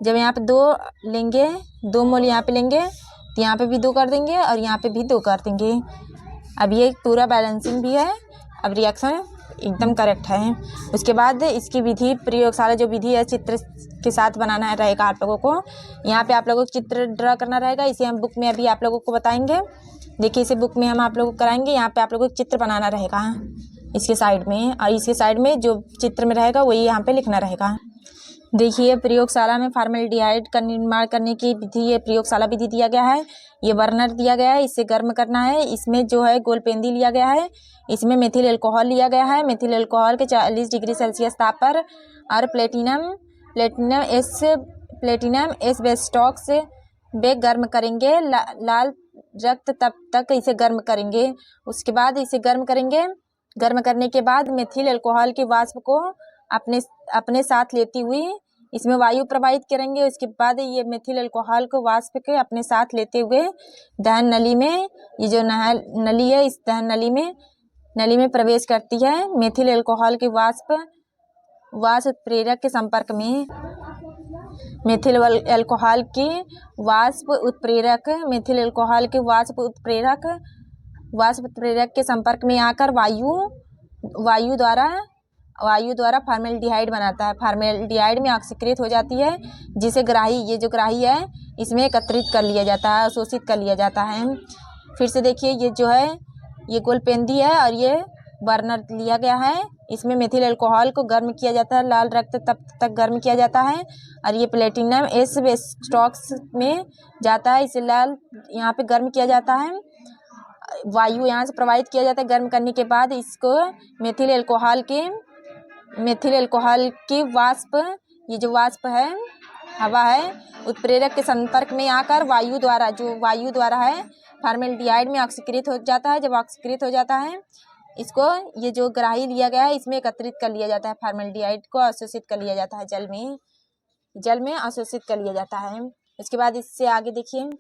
[SPEAKER 1] जब यहाँ पे 2 लेंगे, 2 मोल यहाँ पे लेंगे तो यहाँ पे भी 2 कर देंगे और यहाँ पे भी 2 कर देंगे। अब ये पूरा बैलेंसिंग भी है। अब रिएक्शन एकदम करेक्ट है। उसके बाद इसकी विधि, प्रयोगशाला जो विधि है चित्र के साथ बनाना रहेगा आप लोगों को। यहाँ पे आप लोगों को चित्र ड्रा करना रहेगा। इसे हम बुक में अभी आप लोगों को बताएंगे। देखिए इसे बुक में हम आप लोगों को कराएंगे। यहाँ पे आप लोगों को चित्र बनाना रहेगा इसके साइड में, और इसके साइड में जो चित्र में रहेगा वही यहाँ पे लिखना रहेगा। देखिए प्रयोगशाला में फॉर्मेल्डिहाइड का निर्माण करने की विधि, ये प्रयोगशाला विधि दिया गया है। ये बर्नर दिया गया है, इसे गर्म करना है। इसमें जो है गोलपेंदी लिया गया है। इसमें मेथिल अल्कोहल लिया गया है। मेथिल अल्कोहल के 40 डिग्री सेल्सियस ताप पर और प्लेटिनम एस्बेस्टॉक्स वे गर्म करेंगे। लाल रक्त तब तक इसे गर्म करेंगे। उसके बाद इसे गर्म करेंगे। गर्म करने के बाद मेथिल अल्कोहल के वाष्प को अपने साथ लेती हुई इसमें वायु प्रवाहित करेंगे। उसके बाद ये मेथिल अल्कोहल को वाष्प के अपने साथ लेते हुए दहन नली में, ये जो नली है इस दहन नली में प्रवेश करती है। मेथिल अल्कोहल के वाष्प उत्प्रेरक के संपर्क में, मेथिल अल्कोहल के वाष्प उत्प्रेरक के संपर्क में आकर वायु द्वारा फॉर्मेल्डिहाइड बनाता है। फॉर्मेल्डिहाइड में ऑक्सीकृत हो जाती है, जिसे ये जो ग्राही है इसमें एकत्रित कर लिया जाता है, अवशोषित कर लिया जाता है। फिर से देखिए ये जो है ये गोलपेंदी है और ये बर्नर लिया गया है। इसमें मेथिल अल्कोहल को गर्म किया जाता है, लाल रक्त तब तक गर्म किया जाता है और ये प्लेटिनम एस्बेस्टॉक्स में जाता है। इसे लाल यहाँ पे गर्म किया जाता है, वायु यहाँ से प्रवाहित किया जाता है। गर्म करने के बाद इसको मेथिल अल्कोहल की वाष्प, ये जो वाष्प है हवा है, उत्प्रेरक के संपर्क में आकर वायु द्वारा है फॉर्मेल्डिहाइड में ऑक्सीकृत हो जाता है। जब ऑक्सीकृत हो जाता है इसको, ये जो ग्राही लिया गया है इसमें एकत्रित कर लिया जाता है। फॉर्मेल्डिहाइड को अवशोषित कर लिया जाता है, जल में अवशोषित कर लिया जाता है। उसके बाद इससे आगे देखिए,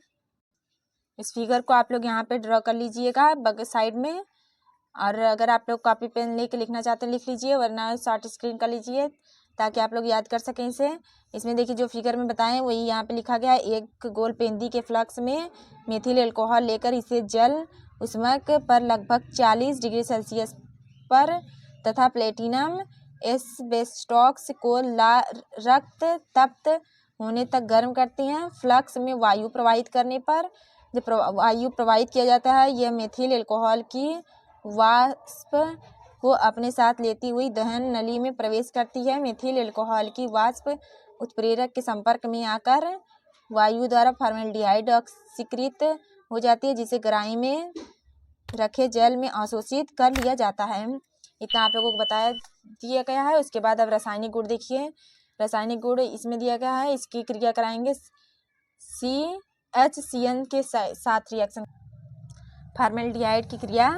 [SPEAKER 1] इस फिगर को आप लोग यहाँ पे ड्रॉ कर लीजिएगा साइड में, और अगर आप लोग कॉपी पेन लेके लिखना चाहते हैं लिख लीजिए, वरना शॉर्ट स्क्रीन कर लीजिए ताकि आप लोग याद कर सकें इसे। इसमें देखिए जो फिगर में बताएं वही यहाँ पे लिखा गया है। एक गोलपेंदी के फ्लक्स में मेथिल अल्कोहल लेकर इसे जल उष्मांक पर लगभग 40 डिग्री सेल्सियस पर तथा प्लेटिनम एस्बेस्टॉक्स को रक्त तप्त होने तक गर्म करते हैं। फ्लक्स में वायु प्रवाहित करने पर जब वायु प्रवाहित किया जाता है, यह मेथिल अल्कोहल की वाष्प को अपने साथ लेती हुई दहन नली में प्रवेश करती है। मेथिल अल्कोहल की वाष्प उत्प्रेरक के संपर्क में आकर वायु द्वारा फॉर्मेल्डिहाइड ऑक्सीकृत हो जाती है, जिसे ग्राही में रखे जल में अवशोषित कर लिया जाता है। इतना आप लोगों को दिया गया है। उसके बाद अब रासायनिक गुण देखिए। रासायनिक गुण इसमें दिया गया है, इसकी क्रिया कराएंगे HCN के साथ रिएक्शन। फॉर्मेल्डिहाइड की क्रिया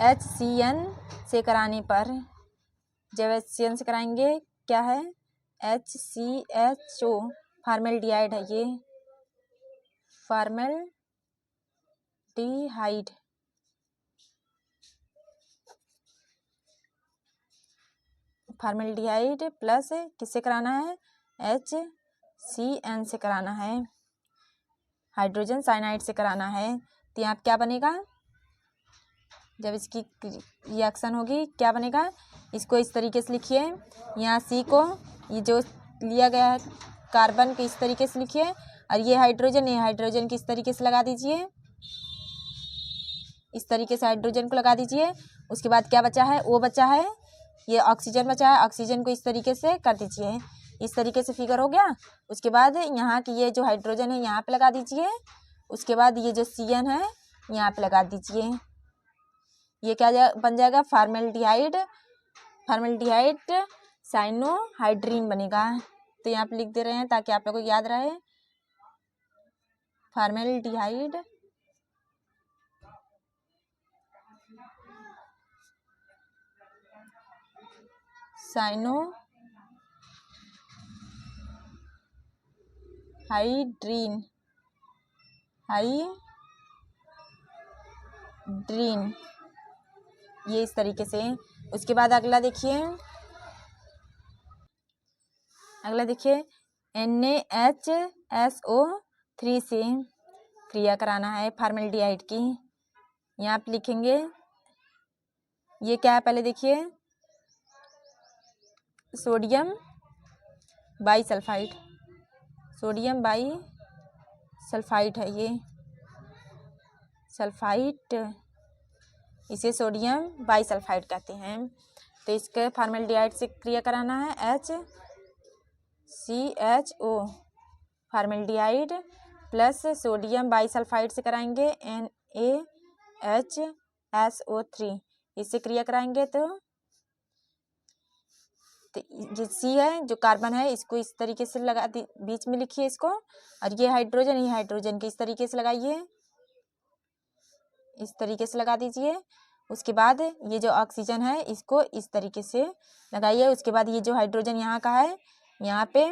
[SPEAKER 1] HCN से कराने पर, जब HCN से कराएंगे क्या है HCHO, फॉर्मेल्डिहाइड है ये, फॉर्मेल्डिहाइड प्लस किससे कराना है HCN से कराना है, हाइड्रोजन साइनाइड से कराना है। तो यहाँ क्या बनेगा, जब इसकी रिएक्शन होगी क्या बनेगा, इसको इस तरीके से लिखिए। यहाँ C को, ये जो लिया गया है कार्बन को इस तरीके से लिखिए, और ये हाइड्रोजन की इस तरीके से लगा दीजिए, इस तरीके से हाइड्रोजन को लगा दीजिए। उसके बाद क्या बचा है, O बचा है, ये ऑक्सीजन बचा है, ऑक्सीजन को इस तरीके से कर दीजिए। इस तरीके से फिगर हो गया। उसके बाद यहाँ की ये जो हाइड्रोजन है यहाँ पे लगा दीजिए। उसके बाद ये जो CN है यहाँ पे लगा दीजिए। ये क्या बन जाएगा, फॉर्मेल्डिहाइड साइनोहाइड्रीन बनेगा। तो यहाँ पे लिख दे रहे हैं ताकि आप लोगों को याद रहे, फॉर्मेल्डिहाइड साइनोहाइड्रीन ड्रीन, ये इस तरीके से। उसके बाद अगला देखिए, NaHSO3 से क्रिया कराना है फॉर्मेल्डिहाइड की। यहाँ पे लिखेंगे, ये क्या है पहले देखिए, सोडियम बाईसल्फाइड, सोडियम बाईसल्फाइड है ये, सल्फाइड, इसे सोडियम बाईसल्फाइड कहते हैं। तो इसके फॉर्मेल्डिहाइड से क्रिया कराना है HCHO, फॉर्मेल्डिहाइड प्लस सोडियम बाईसल्फाइड से कराएंगे NaHSO3, इससे क्रिया कराएंगे तो जो C है, जो कार्बन है, इसको इस तरीके से लगा दी, बीच में लिखिए इसको, और ये हाइड्रोजन की इस तरीके से लगाइए, इस तरीके से लगा दीजिए। उसके बाद ये जो ऑक्सीजन है इसको इस तरीके से लगाइए। उसके बाद ये जो हाइड्रोजन यहाँ का है यहाँ पे,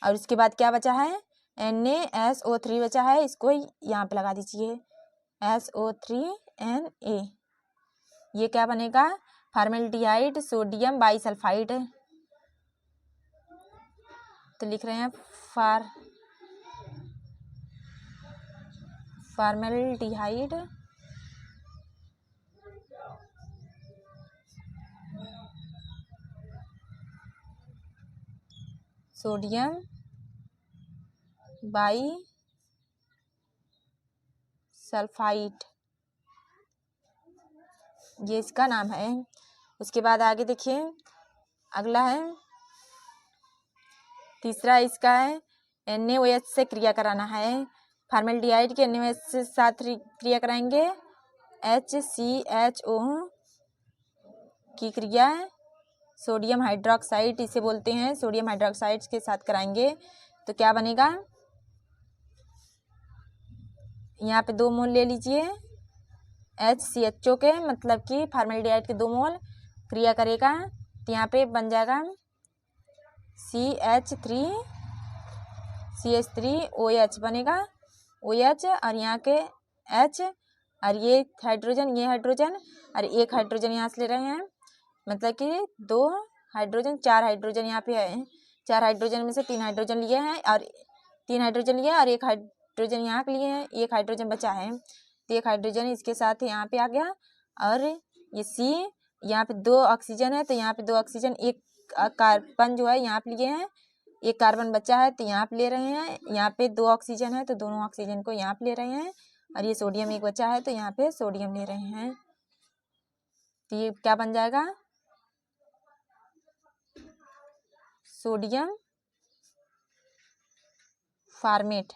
[SPEAKER 1] और उसके बाद क्या बचा है, NaSO3 बचा है, इसको यहाँ पे लगा दीजिए, SO3Na, ये क्या बनेगा, फॉर्मेल्डिहाइड सोडियम बाईसल्फाइड। तो लिख रहे हैं फॉर्मेल्डिहाइड सोडियम बाईसल्फाइड, ये इसका नाम है। उसके बाद आगे देखिए, अगला है तीसरा, इसका है NaOH से क्रिया कराना है फॉर्मेल्डिहाइड के। NaOH से साथ क्रिया कराएंगे, HCHO की क्रिया सोडियम हाइड्रोक्साइड, इसे बोलते हैं, सोडियम हाइड्रोक्साइड के साथ कराएंगे तो क्या बनेगा, यहाँ पे 2 मोल ले लीजिए HCHO के, मतलब कि फॉर्मेल्डिहाइड के 2 मोल क्रिया करेगा तो यहाँ पे बन जाएगा CH3OH बनेगा, OH, और यहाँ के H, और ये हाइड्रोजन और एक हाइड्रोजन यहाँ से ले रहे हैं, मतलब कि 2 हाइड्रोजन, 4 हाइड्रोजन यहाँ पे है। 4 हाइड्रोजन में से 3 हाइड्रोजन लिए हैं और 3 हाइड्रोजन लिए और एक हाइड्रोजन यहाँ पे लिए हैं, एक हाइड्रोजन बचा है तो एक हाइड्रोजन इसके साथ यहाँ पे आ गया। और ये C, यहाँ पे 2 ऑक्सीजन है तो यहाँ पे 2 ऑक्सीजन, एक कार्बन जो है यहाँ पे लिए हैं, एक कार्बन बचा है तो यहाँ पे ले रहे हैं। यहाँ पे 2 ऑक्सीजन है तो दोनों ऑक्सीजन को यहाँ पे ले रहे हैं, और ये सोडियम एक बचा है तो यहाँ पे सोडियम ले रहे हैं। तो ये क्या बन जाएगा, सोडियम फॉर्मेट।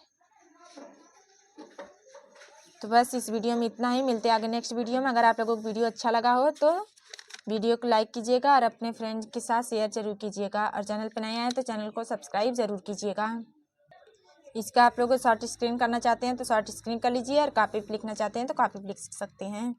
[SPEAKER 1] तो बस इस वीडियो में इतना ही, मिलते हैं आगे नेक्स्ट वीडियो में। अगर आप लोगों को वीडियो अच्छा लगा हो तो वीडियो को लाइक कीजिएगा और अपने फ्रेंड्स के साथ शेयर जरूर कीजिएगा, और चैनल पर नए आए तो चैनल को सब्सक्राइब जरूर कीजिएगा। इसका आप लोग शॉर्ट स्क्रीन करना चाहते हैं तो शॉर्ट स्क्रीन कर लीजिए, और कॉपी पे लिखना चाहते हैं तो कॉपी पे लिख सकते हैं।